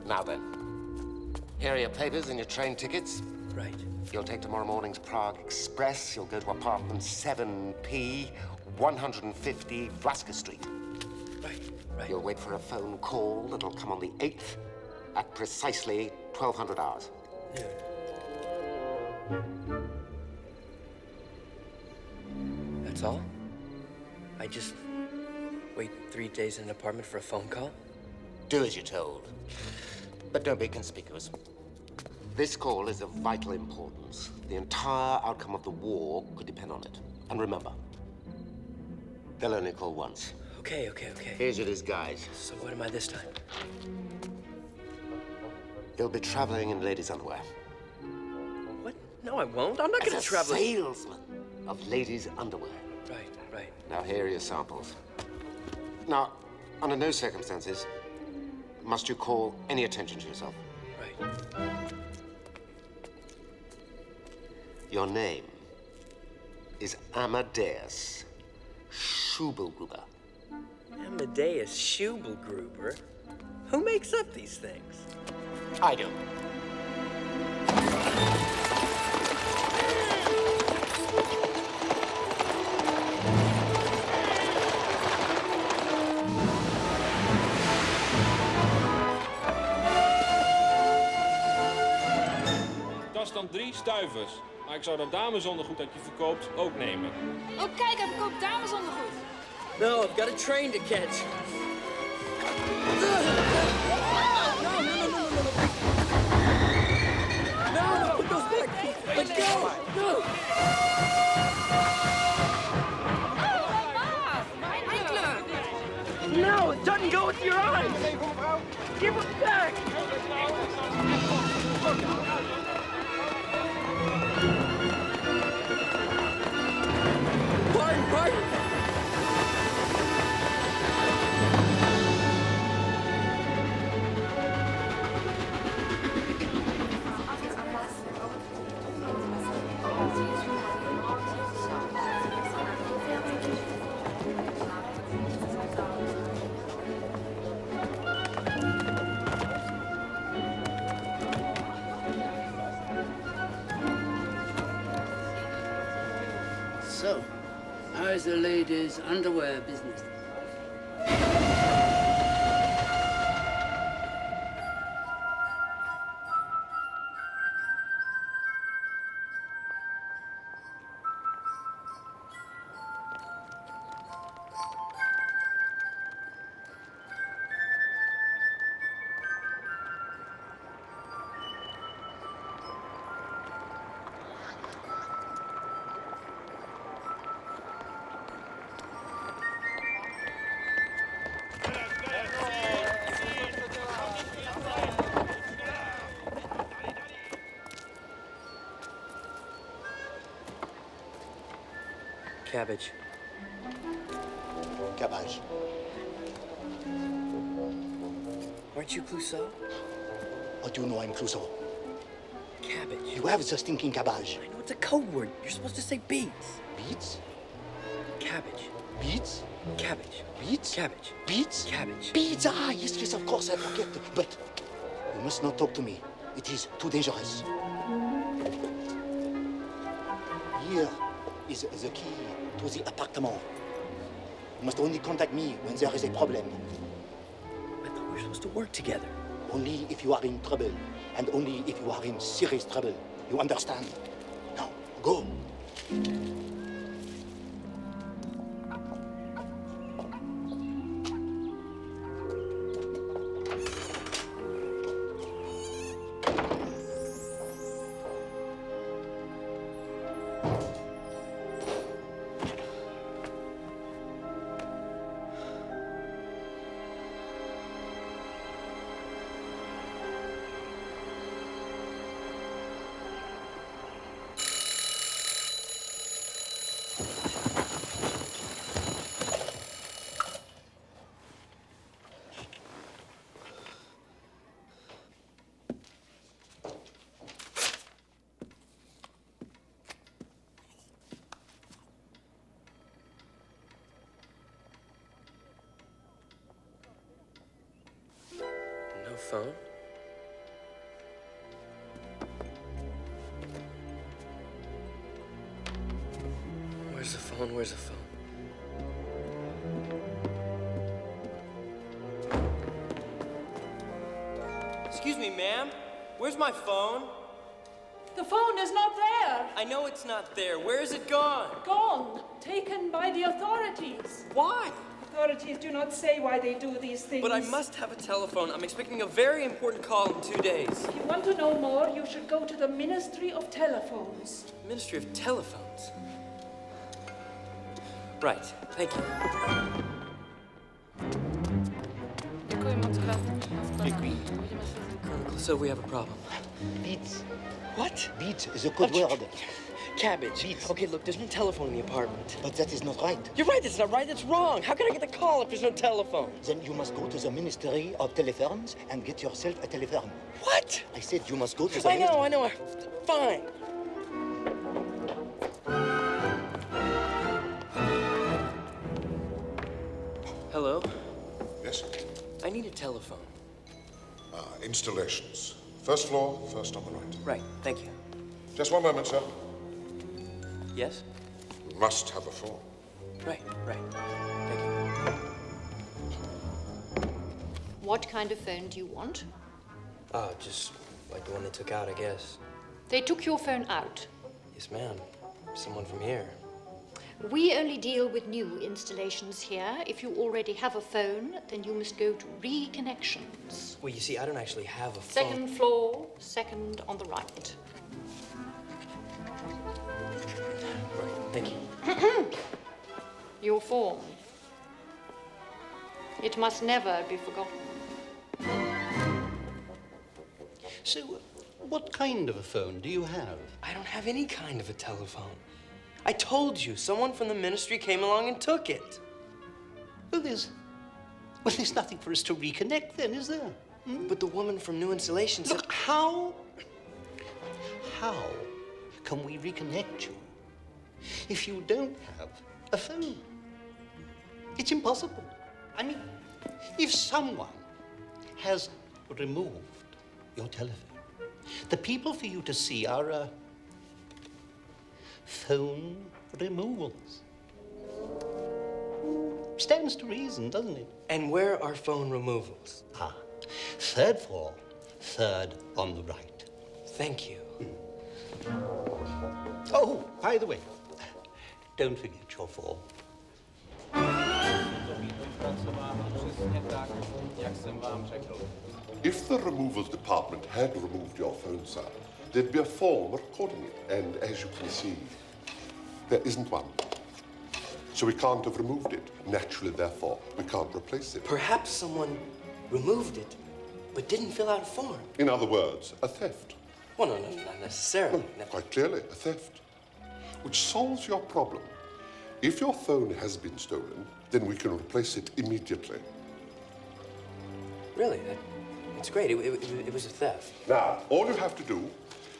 Now then, here are your papers and your train tickets. Right. You'll take tomorrow morning's Prague Express. You'll go to apartment 7P, 150 Vlaska Street. Right. You'll wait for a phone call that'll come on the 8th at precisely 1200 hours. That's all? I just wait 3 days in an apartment for a phone call? Do as you're told. But don't be conspicuous. This call is of vital importance. The entire outcome of the war could depend on it. And remember, they'll only call once. Okay. Here's your disguise. So what am I this time? You'll be traveling in ladies' underwear. What? No, I won't. I'm not going to travel. As a salesman of ladies' underwear. Right. Now, here are your samples. Now, under no circumstances must you call any attention to yourself. Right. Your name is Amadeus Schubelgruber. Amadeus Schubelgruber? Who makes up these things? I do. Dat is dan 3 stuivers. Maar ik zou dat damesondergoed dat je verkoopt ook nemen. Oh, kijk, hij verkoopt damesondergoed. No, I've got a train to catch. No, put those back. Let go. No. No, it doesn't go with your eyes. Give it back. Pardon. So, how is the ladies' underwear business? Cabbage. Cabbage. Aren't you Clouseau? How do you know I'm Clouseau? Cabbage. You have the stinking cabbage. I know it's a code word. You're supposed to say beets. Beets? Cabbage. Beets? Cabbage. Beets? Cabbage. Beets? Cabbage. Beets! Ah, yes, yes, of course, I forget. But you must not talk to me. It is too dangerous. Here is the key to the apartment. You must only contact me when there is a problem. I thought we were supposed to work together. Only if you are in trouble, and only if you are in serious trouble. You understand? Now, go. No phone? Where's the phone? Where's the phone? Excuse me, ma'am. Where's my phone? The phone is not there. I know it's not there. Where is it gone? Gone. Taken by the authorities. Why? Authorities do not say why they do these things. But I must have a telephone. I'm expecting a very important call in 2 days. If you want to know more, you should go to the Ministry of Telephones. Ministry of Telephones? Right. Thank you. Colonel Clouseau, we have a problem. Beets. What? Beets is a code word. Cabbage. Beets. Okay, look, there's no telephone in the apartment. But that is not right. You're right, that's not right, that's wrong. How can I get the call if there's no telephone? Then you must go to the Ministry of Telephones and get yourself a telephone. What? I said you must go to the I know. Fine. Hello? Yes? I need a telephone. Installations. First floor, first on the right. Right, thank you. Just one moment, sir. Yes? You must have a phone. Right. Thank you. What kind of phone do you want? Just like the one they took out, I guess. They took your phone out. Yes, ma'am. Someone from here. We only deal with new installations here. If you already have a phone, then you must go to reconnections. Well, you see, I don't actually have a phone. Second floor, second on the right. Right, thank you. Your form. It must never be forgotten. So, what kind of a phone do you have? I don't have any kind of a telephone. I told you, someone from the ministry came along and took it. Well, there's nothing for us to reconnect then, is there? But the woman from New Installation said... Look, how can we reconnect you if you don't have a phone? It's impossible. I mean, if someone has removed your telephone, the people for you to see are, phone removals. Stands to reason, doesn't it? And where are phone removals? Third floor, third on the right. Thank you. Oh, by the way, don't forget your form. If the removals department had removed your phone, sir, there'd be a form recording it. And as you can see, there isn't one. So we can't have removed it. Naturally, therefore, we can't replace it. Perhaps someone removed it, but didn't fill out a form. In other words, a theft. Well, no, not necessarily. No, quite clearly, a theft. Which solves your problem. If your phone has been stolen, then we can replace it immediately. Really? It's great. It was a theft. Now, all you have to do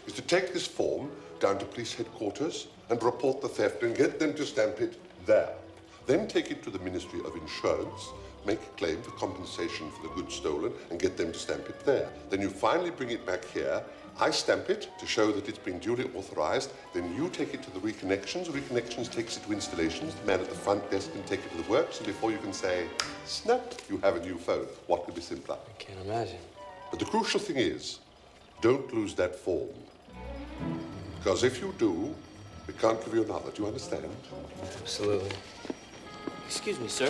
is to take this form down to police headquarters and report the theft and get them to stamp it there. Then take it to the Ministry of Insurance, make a claim for compensation for the goods stolen, and get them to stamp it there. Then you finally bring it back here. I stamp it to show that it's been duly authorized. Then you take it to the Reconnections. Reconnections takes it to installations. The man at the front desk can take it to the works, and before you can say, snap, you have a new phone. What could be simpler? I can't imagine. But the crucial thing is, don't lose that form. Because if you do, we can't give you another. Do you understand? Absolutely. Excuse me, sir.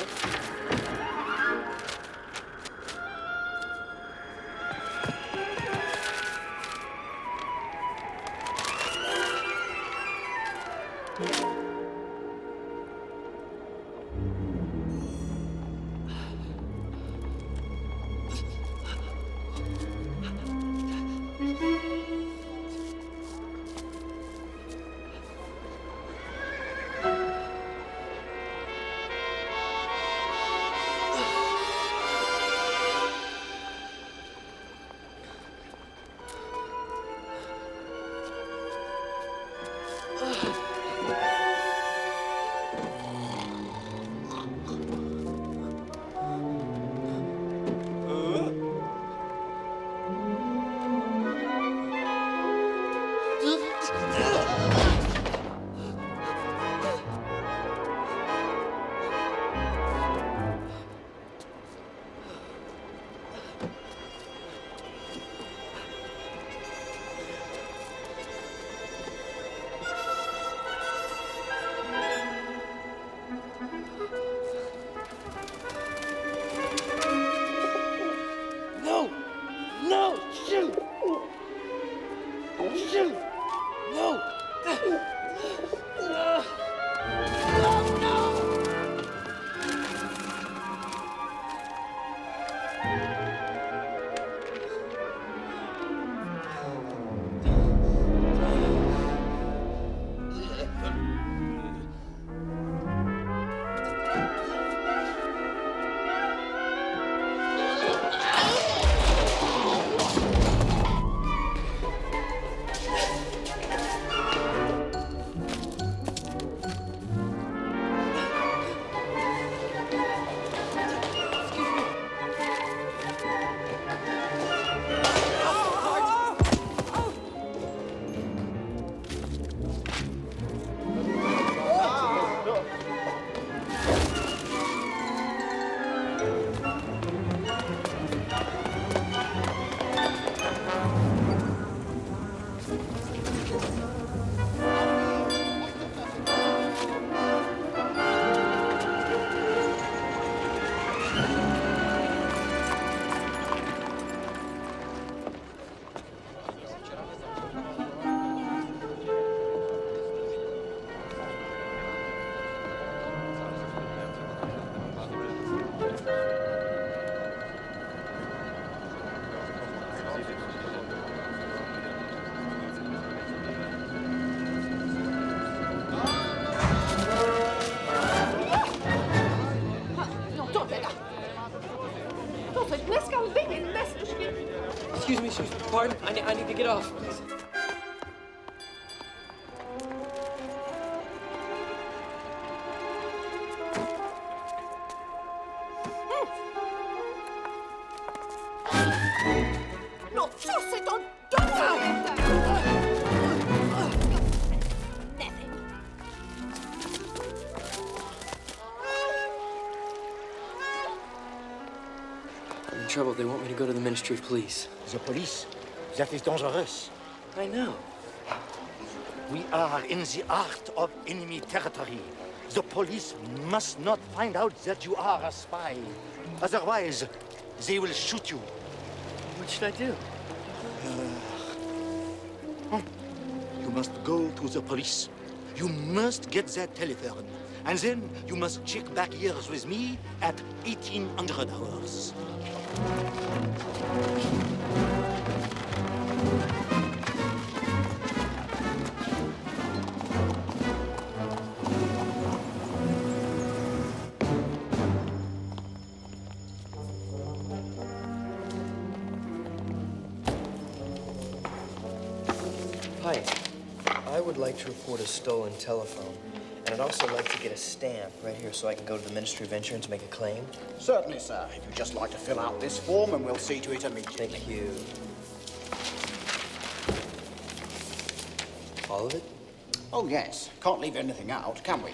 Excuse me, pardon? I need to get off, please. Non, ça c'est un dommage! I'm in trouble. They want me to go to the Ministry of Police. The police? That is dangerous. I know. We are in the heart of enemy territory. The police must not find out that you are a spy. Otherwise, they will shoot you. What should I do? You must go to the police. You must get that telephone. And then you must check back years with me at 1800 hours. Hi. I would like to report a stolen telephone. And I'd also like to get a stamp right here so I can go to the Ministry of Insurance and make a claim. Certainly, sir. If you'd just like to fill out this form, and we'll see to it immediately. Thank you. All of it? Oh, yes. Can't leave anything out, can we?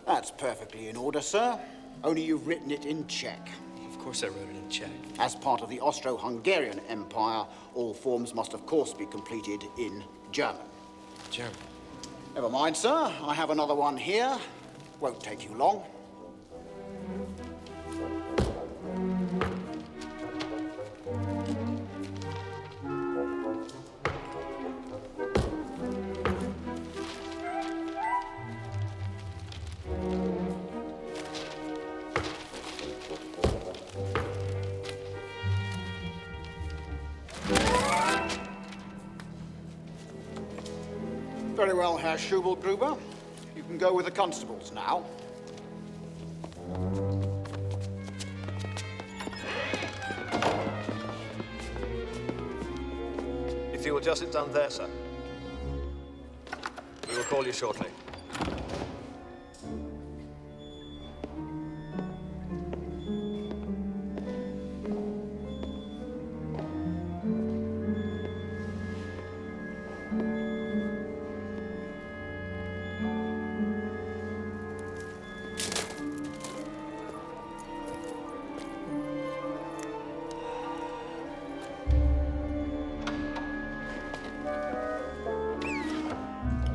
That's perfectly in order, sir. Only you've written it in Czech. Of course I wrote it in Czech. As part of the Austro-Hungarian Empire, all forms must, of course, be completed in German. German? Never mind, sir. I have another one here. Won't take you long. Very well, Herr Schubelgruber. You can go with the constables now. If you will just sit down there, sir. We will call you shortly.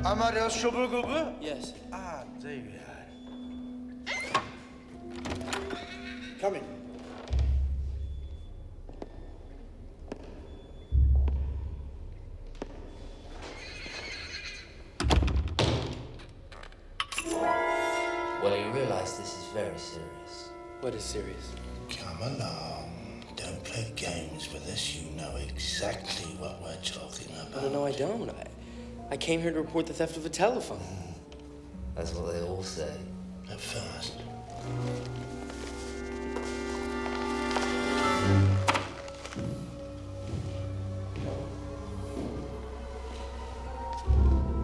Amadeus Schubelgruber? Yes. Ah, there you are. Come in. Well, you realize this is very serious. What is serious? Come along. Don't play games with us. You know exactly what we're talking about. No, I don't. I came here to report the theft of a telephone. That's what they all say. At first.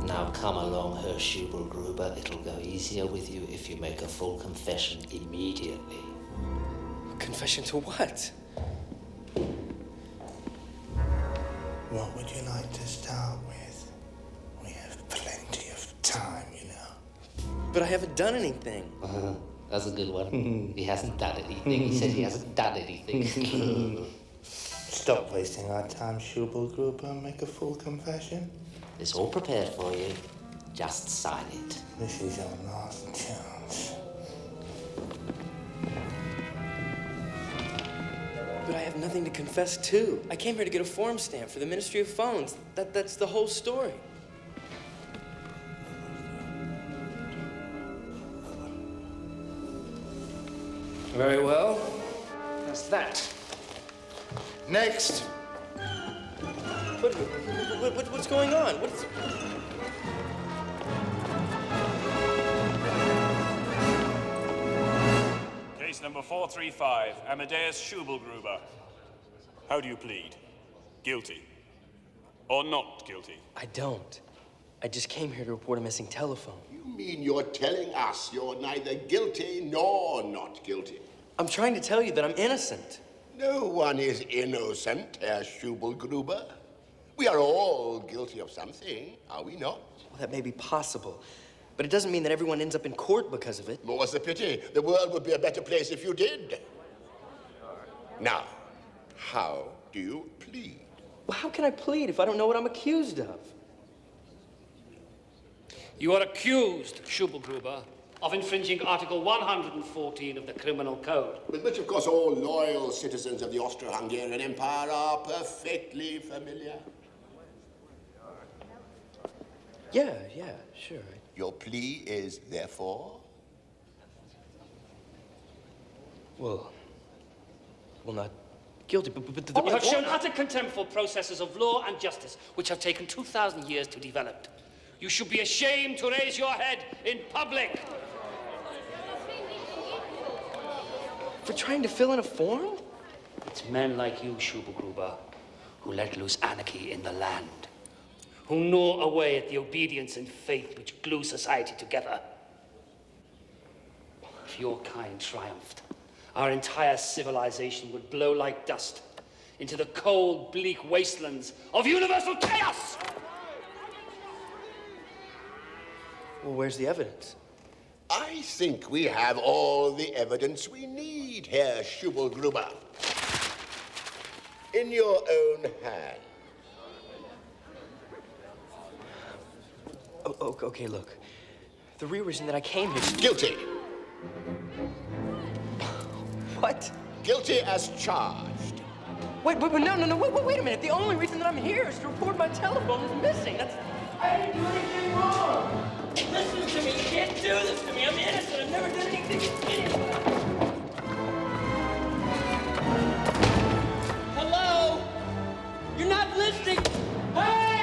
Now come along, Herr Schubelgruber. It'll go easier with you if you make a full confession immediately. Confession to what? What would you like to start with? We have plenty of time, you know. But I haven't done anything. That's a good one. He hasn't done anything. He said he hasn't done anything. Stop wasting our time, Schubelgruber, and make a full confession. It's all prepared for you. Just sign it. This is your last chance. But I have nothing to confess to. I came here to get a form stamp for the Ministry of Phones. That's the whole story. Very well. That's that. Next. What's going on? What's... Case number 435, Amadeus Schubelgruber. How do you plead? Guilty? Or not guilty? I don't. I just came here to report a missing telephone. You mean you're telling us you're neither guilty nor not guilty? I'm trying to tell you that I'm innocent. No one is innocent, Herr Schubelgruber. We are all guilty of something, are we not? Well, that may be possible, but it doesn't mean that everyone ends up in court because of it. More's the pity. The world would be a better place if you did. Now, how do you plead? Well, how can I plead if I don't know what I'm accused of? You are accused, Schubelgruber, of infringing Article 114 of the Criminal Code. With which, of course, all loyal citizens of the Austro-Hungarian Empire are perfectly familiar. Yeah, sure. Your plea is therefore? Well, not guilty, but You have shown utter contempt for processes of law and justice, which have taken 2,000 years to develop. You should be ashamed to raise your head in public. For trying to fill in a form? It's men like you, Schubelgruber, who let loose anarchy in the land, who gnaw away at the obedience and faith which glue society together. If your kind triumphed, our entire civilization would blow like dust into the cold, bleak wastelands of universal chaos! Well, where's the evidence? I think we have all the evidence we need, Herr Schubelgruber. In your own hand. Okay, look. The real reason that I came here... Guilty. What? Guilty as charged. Wait, no, wait a minute. The only reason that I'm here is to report my telephone is missing. I didn't do anything wrong. Listen to me. You can't do this to me. I'm innocent. I've never done anything innocent. Hello? You're not listening. Hey!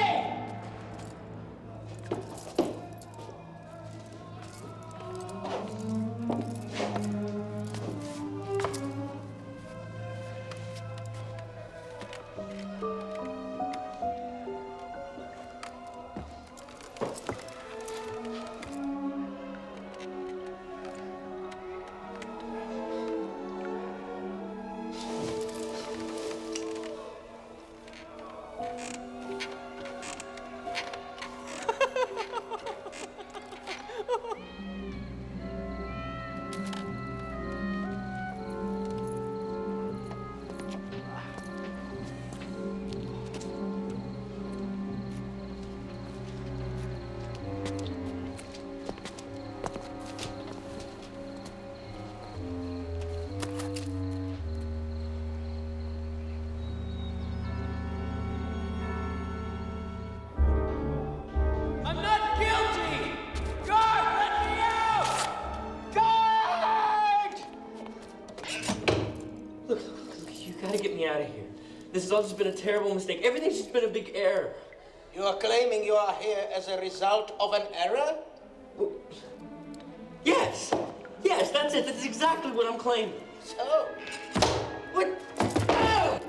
This has all just been a terrible mistake. Everything's just been a big error. You are claiming you are here as a result of an error? Yes, that's it. That's exactly what I'm claiming. So? What? Oh!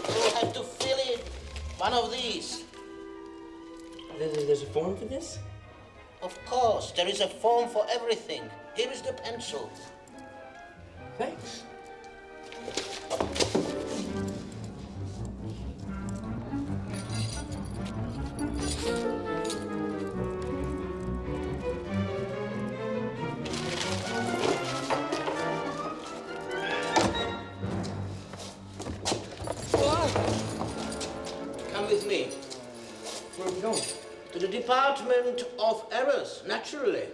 You have to fill in one of these. There's a form for this? Of course, there is a form for everything. Here is the pencil. Thanks. Come with me. Where are we going? To the Department of Errors, naturally.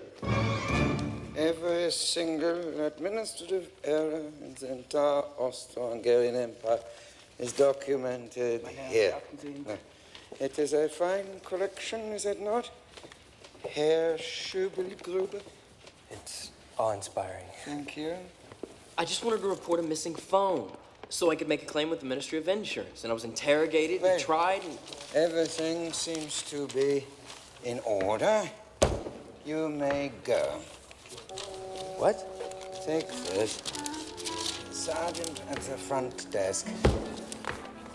Every single administrative error in the entire Austro-Hungarian Empire is documented here. It is a fine collection, is it not? Herr Schubelgruber? It's awe-inspiring. Thank you. I just wanted to report a missing phone so I could make a claim with the Ministry of Insurance. And I was interrogated and tried and... Everything seems to be in order. You may go. What? Take this. Sergeant at the front desk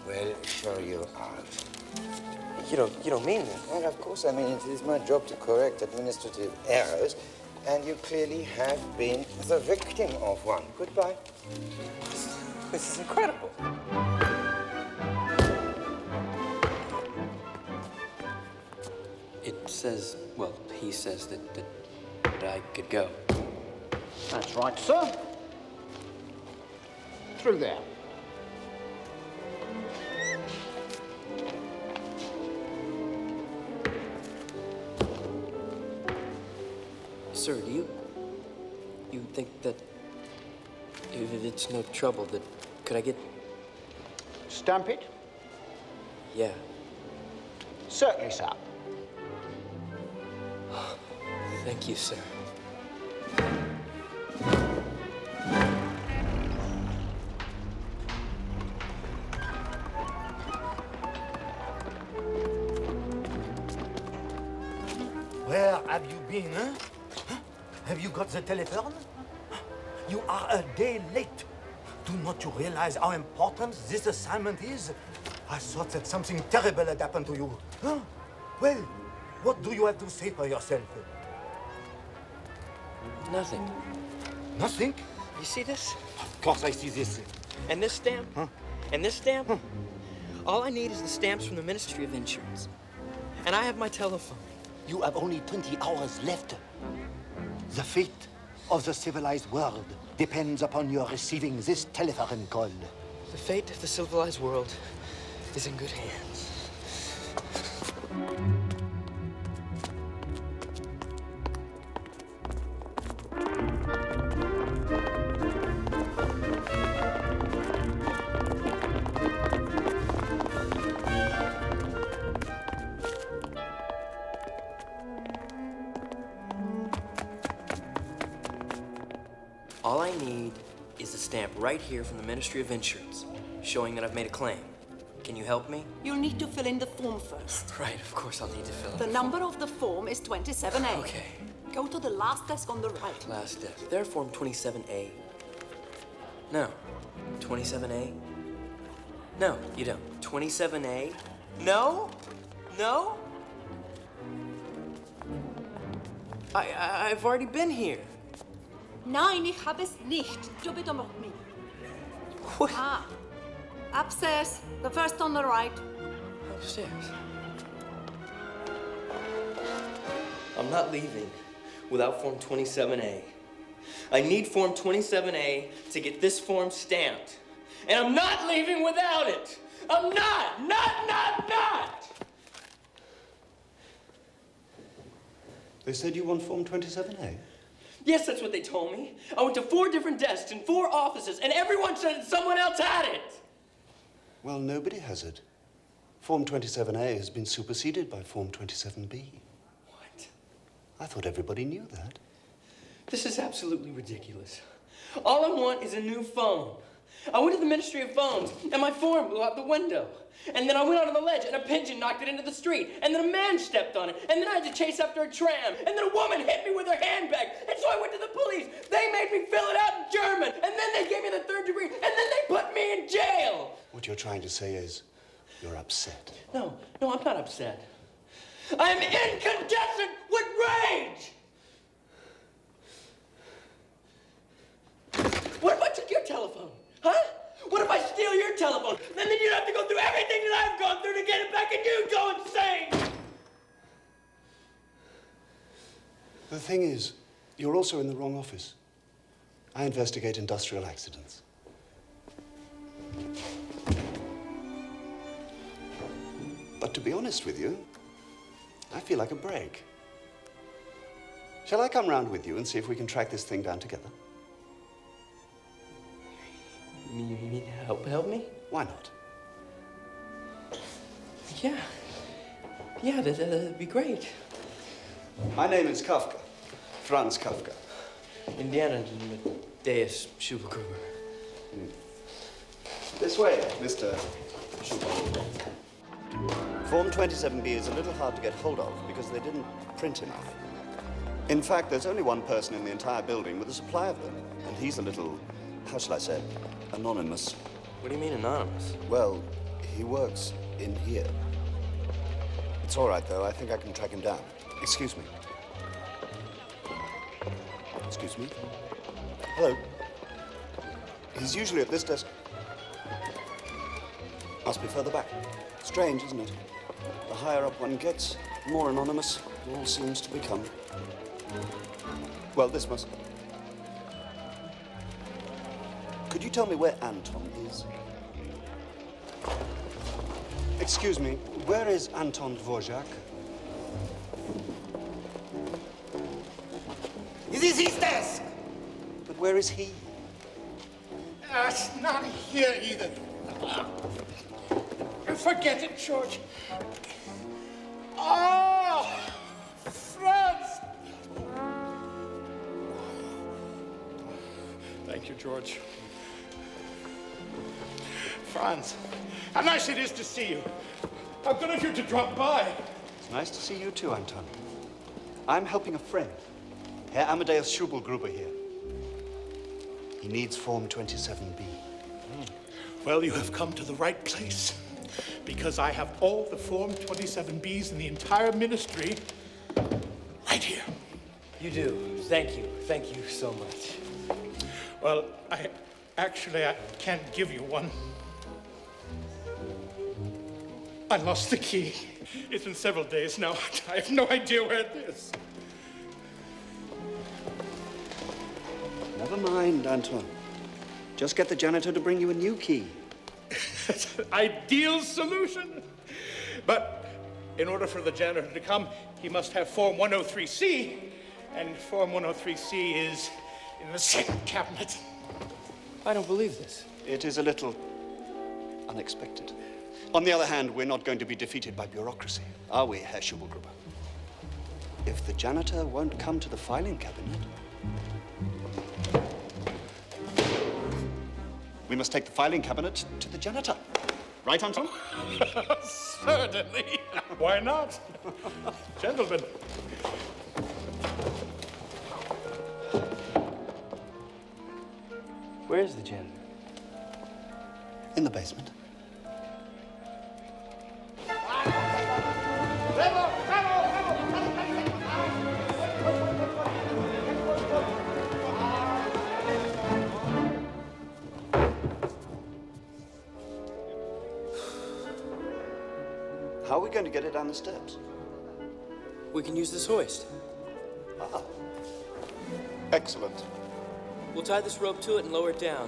will show you out. You don't mean it? Well, of course I mean it. It is my job to correct administrative errors, and you clearly have been the victim of one. Goodbye. This is incredible. It says, well, he says that I could go. That's right, sir. Through there. Sir, do you think that If it's no trouble, could I get... Stamp it? Yeah. Certainly, sir. Thank you, sir. Where have you been, huh? Have you got the telephone? You are a day late. Do not you realize how important this assignment is? I thought that something terrible had happened to you. Huh? Well, what do you have to say for yourself? Nothing. Nothing? You see this? Of course I see this. And this stamp? Huh? And this stamp? Huh? All I need is the stamps from the Ministry of Insurance. And I have my telephone. You have only 20 hours left. The fate of the civilized world depends upon your receiving this telephone call. The fate of the civilized world is in good hands. All I need is a stamp right here from the Ministry of Insurance, showing that I've made a claim. Can you help me? You'll need to fill in the form first. Right, of course I'll need to fill in The number of the form is 27A. Okay. Go to the last desk on the right. Last desk. There, form 27A. No. 27A? No, you don't. 27A? No? No? I've already been here. Nein, ich habe es nicht. Du bitte mach mich. What? Ah. Upstairs. The first on the right. Upstairs. I'm not leaving without Form 27A. I need Form 27A to get this form stamped. And I'm not leaving without it! I'm not! Not! They said you want Form 27A? Yes, that's what they told me. I went to 4 different desks in 4 offices, and everyone said that someone else had it! Well, nobody has it. Form 27A has been superseded by Form 27B. What? I thought everybody knew that. This is absolutely ridiculous. All I want is a new phone. I went to the Ministry of Phones, and my form blew out the window. And then I went onto the ledge, and a pigeon knocked it into the street. And then a man stepped on it. And then I had to chase after a tram. And then a woman hit me with her handbag. And so I went to the police. They made me fill it out in German. And then they gave me the 3rd degree. And then they put me in jail. What you're trying to say is you're upset. No, I'm not upset. I'm incandescent with rage! What if I took your telephone? Huh? What if I steal your telephone? Then you'd have to go through everything that I've gone through to get it back and you'd go insane! The thing is, you're also in the wrong office. I investigate industrial accidents. But to be honest with you, I feel like a break. Shall I come round with you and see if we can track this thing down together? You need help me? Why not? Yeah, that'd be great. My name is Kafka, Franz Kafka. Indiana Deus Schubelgruber. This way, Mr. Schubelgruber. Form 27B is a little hard to get hold of because they didn't print enough. In fact, there's only one person in the entire building with a supply of them, and he's a little, how shall I say, anonymous. What do you mean anonymous? Well, he works in here. It's all right, though. I think I can track him down. Excuse me. Excuse me? Hello? He's usually at this desk. Must be further back. Strange, isn't it? The higher up one gets, the more anonymous it all seems to become. Well, this must... Could you tell me where Anton is? Excuse me, where is Anton Dvorak? This is his desk! But where is he? It's not here either. Forget it, George. Oh, Franz! Thank you, George. Franz, how nice it is to see you. How good of you to drop by. It's nice to see you too, Anton. I'm helping a friend, Herr Amadeus Schubelgruber here. He needs Form 27B. Well, you have come to the right place, because I have all the Form 27Bs in the entire ministry right here. You do. Thank you. Thank you so much. Well, I can't give you one. I lost the key. It's been several days now. I have no idea where it is. Never mind, Anton. Just get the janitor to bring you a new key. It's an ideal solution. But in order for the janitor to come, he must have Form 103C. And Form 103C is in the second cabinet. I don't believe this. It is a little unexpected. On the other hand, we're not going to be defeated by bureaucracy, are we, Herr Schubelgruber? If the janitor won't come to the filing cabinet, we must take the filing cabinet to the janitor. Right, Anton? Certainly. Why not? Gentlemen. Where's the janitor? In the basement. How are we going to get it down the steps? We can use this hoist. Ah. Excellent. We'll tie this rope to it and lower it down.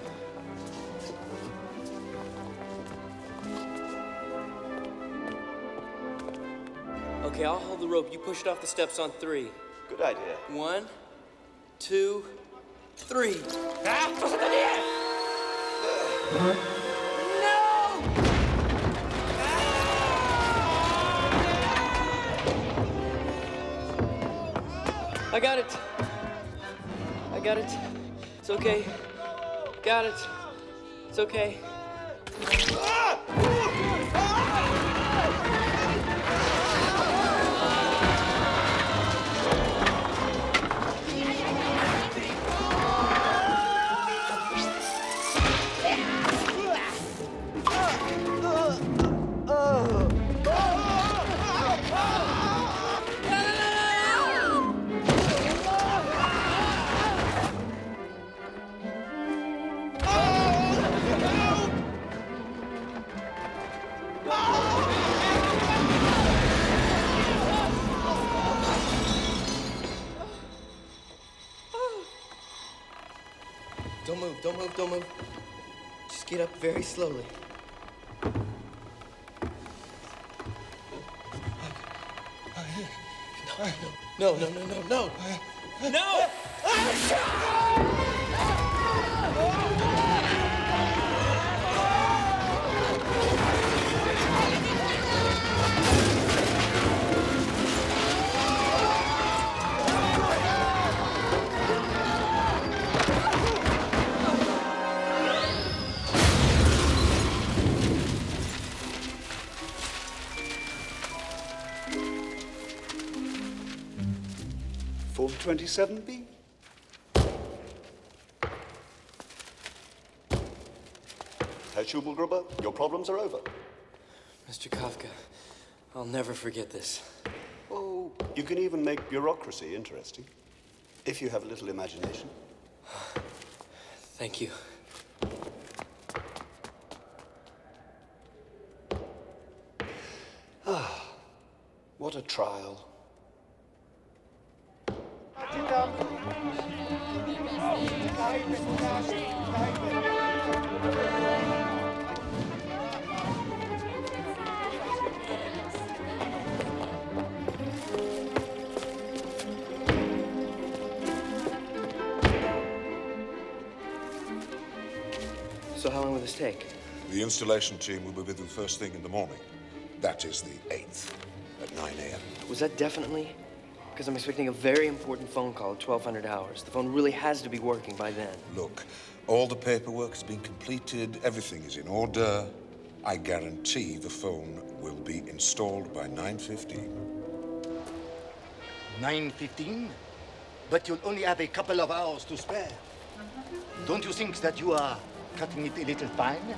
Okay, I'll hold the rope. You push it off the steps on 3. Good idea. 1, 2, 3. I got it. I got it. It's okay. Got it. It's okay. Don't move. Just get up very slowly. No. No! Form 27B? Herr Schubelgruber, your problems are over. Mr. Kafka, I'll never forget this. Oh, you can even make bureaucracy interesting, if you have a little imagination. Thank you. Ah, what a trial. So how long will this take? The installation team will be with you first thing in the morning. That is the 8th at 9 a.m. Was that definitely? Because I'm expecting a very important phone call at 1200 hours. The phone really has to be working by then. Look, all the paperwork has been completed. Everything is in order. I guarantee the phone will be installed by 9:15. 9:15? But you'll only have a couple of hours to spare. Don't you think that you are cutting it a little fine?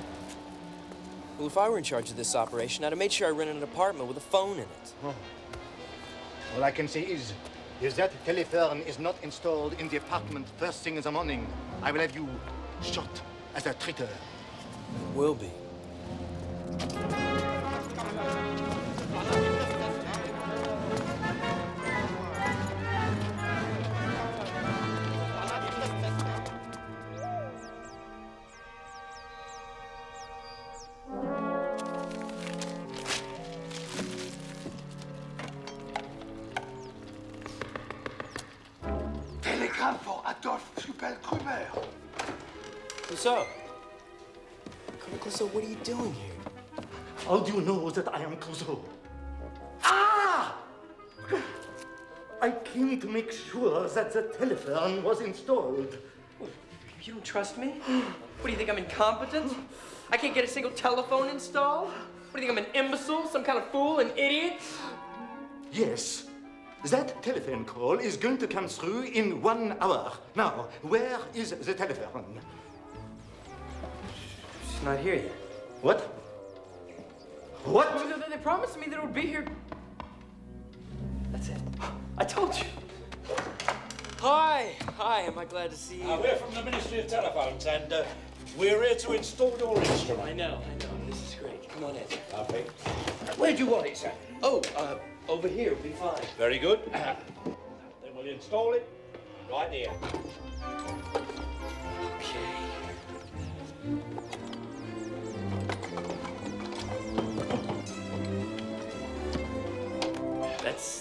Well, if I were in charge of this operation, I'd have made sure I rented an apartment with a phone in it. Oh. All I can say is that telephone is not installed in the apartment first thing in the morning, I will have you shot as a traitor. Will be. Telegram for Adolf Schubel-Gruber. Clouseau. Clouseau, what are you doing here? How do you know that I am Clouseau? Ah! I came to make sure that the telephone was installed. You don't trust me? What, do you think I'm incompetent? I can't get a single telephone installed? What, do you think I'm an imbecile? Some kind of fool? An idiot? Yes. That telephone call is going to come through in 1 hour. Now, where is the telephone? She's not here yet. What? What? Well, they promised me that it would be here. That's it. I told you. Hi. Hi, am I glad to see you? We're from the Ministry of Telephones, and we're here to install your instrument. I know. This is great. Come on in. Lovely. Where do you want it, sir? Oh, over here will be fine. Very good. Then we'll install it right here. Okay.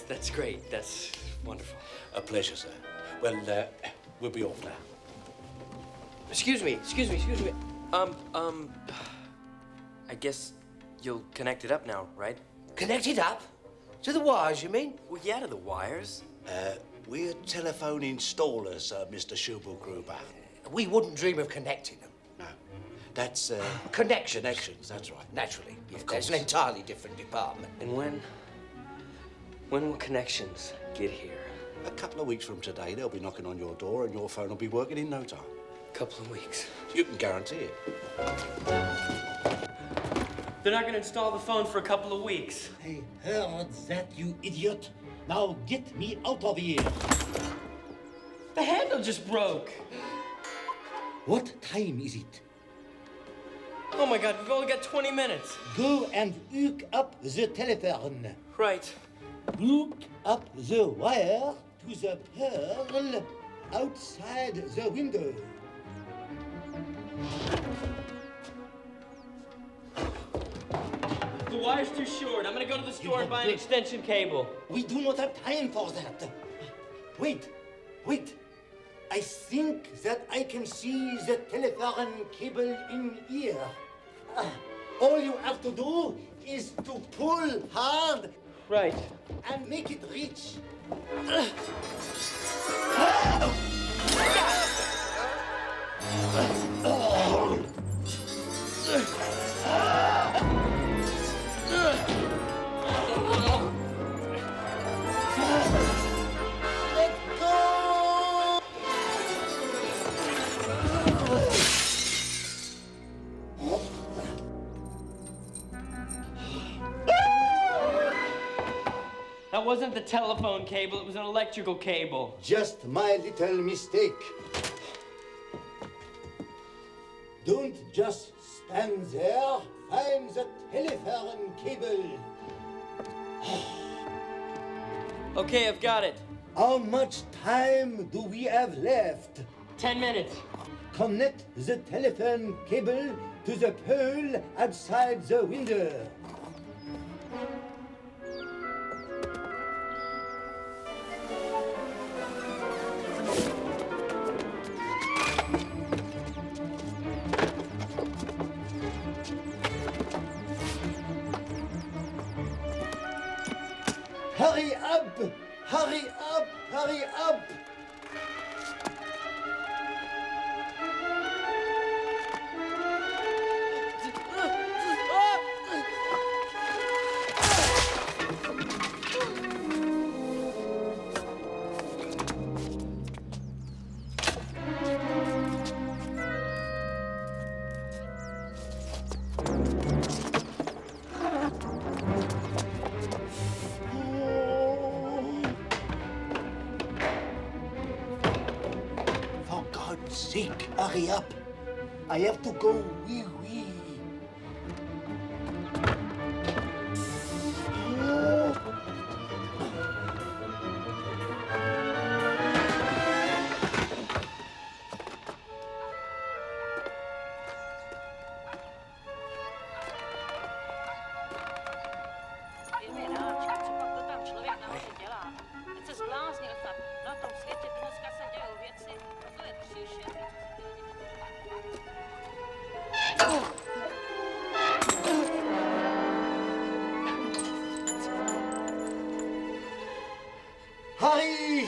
That's great. That's wonderful. A pleasure, sir. Well, we'll be off now. Excuse me. I guess you'll connect it up now, right? Connect it up? To the wires, you mean? Well, yeah, to the wires. We're telephone installers, Mr. Schubel-Gruber. We wouldn't dream of connecting them. No. That's, Connections. Connections, that's right. Naturally. Of That's course. an entirely different department. And when will connections get here? A couple of weeks from today, they'll be knocking on your door and your phone will be working in no time. Couple of weeks. You can guarantee it. They're not gonna install the phone for a couple of weeks. I heard that, you idiot. Now get me out of here. The handle just broke. What time is it? Oh my God, we've only got 20 minutes. Go and hook up the telephone. Right. Hook up the wire to the pearl outside the window. The wire's too short. I'm gonna go to the store and buy an extension cable. We do not have time for that. Wait. I think that I can see the telephone cable in here. All you have to do is to pull hard. Right. And make it reach. That wasn't the telephone cable, it was an electrical cable. Just my little mistake. Don't just stand there. Find the telephone cable. Okay, I've got it. How much time do we have left? 10 minutes. Connect the telephone cable to the pole outside the window. Hurry up! Hurry up! Hurry up! For God's sake, hurry up. I have to go. Oui, oui. Hurry!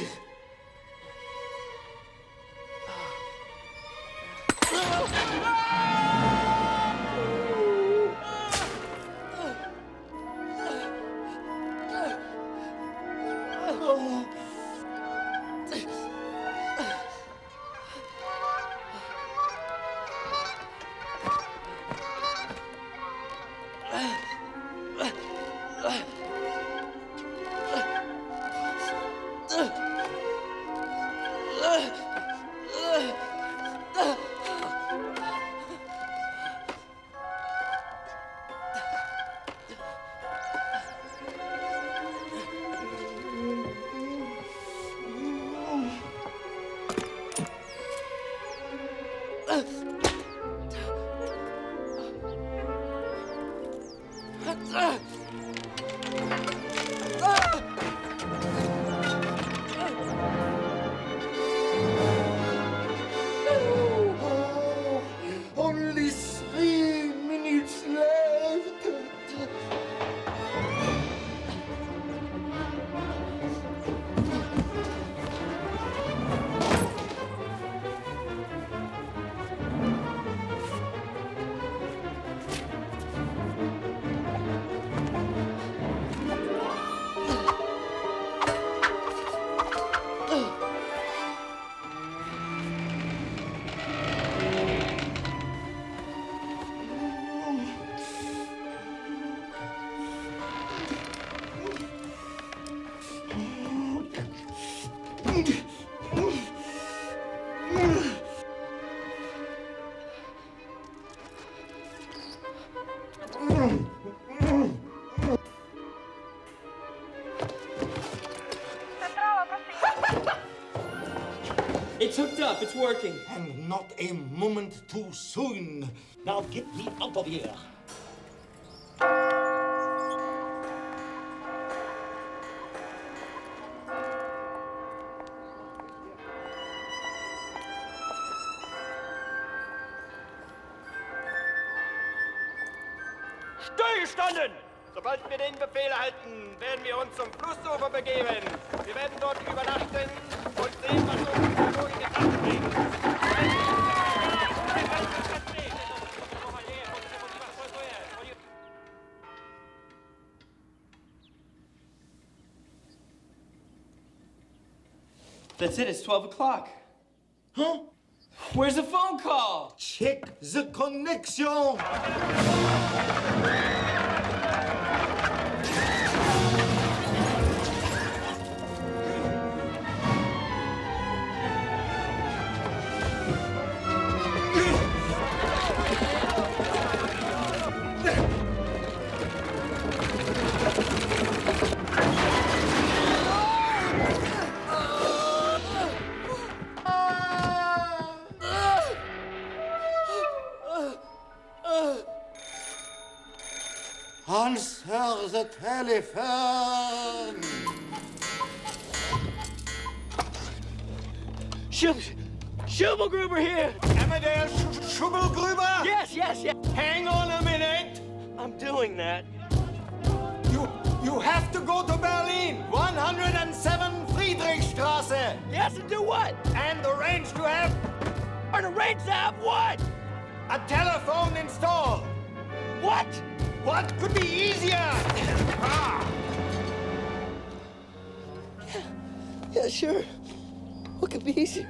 Only 3 minutes left. It's hooked up. It's working. And not a moment too soon. Now get me out of here. Stillgestanden! Sobald wir den Befehl erhalten, werden wir uns zum Flussufer begeben. Wir werden dort übernachten und sehen, was uns so in Gefahr bringt. That's it. It's 12 o'clock. Huh? Where's the phone call? Check the connection. Answer the telephone. Schubelgruber here! Amadeus Schubelgruber? Yes. Hang on a minute. I'm doing that. You You have to go to Berlin, 107 Friedrichstraße. Yes, and do what? And arrange to have... Arrange to have what? A telephone installed. What? What could be easier? Yeah, sure. What could be easier?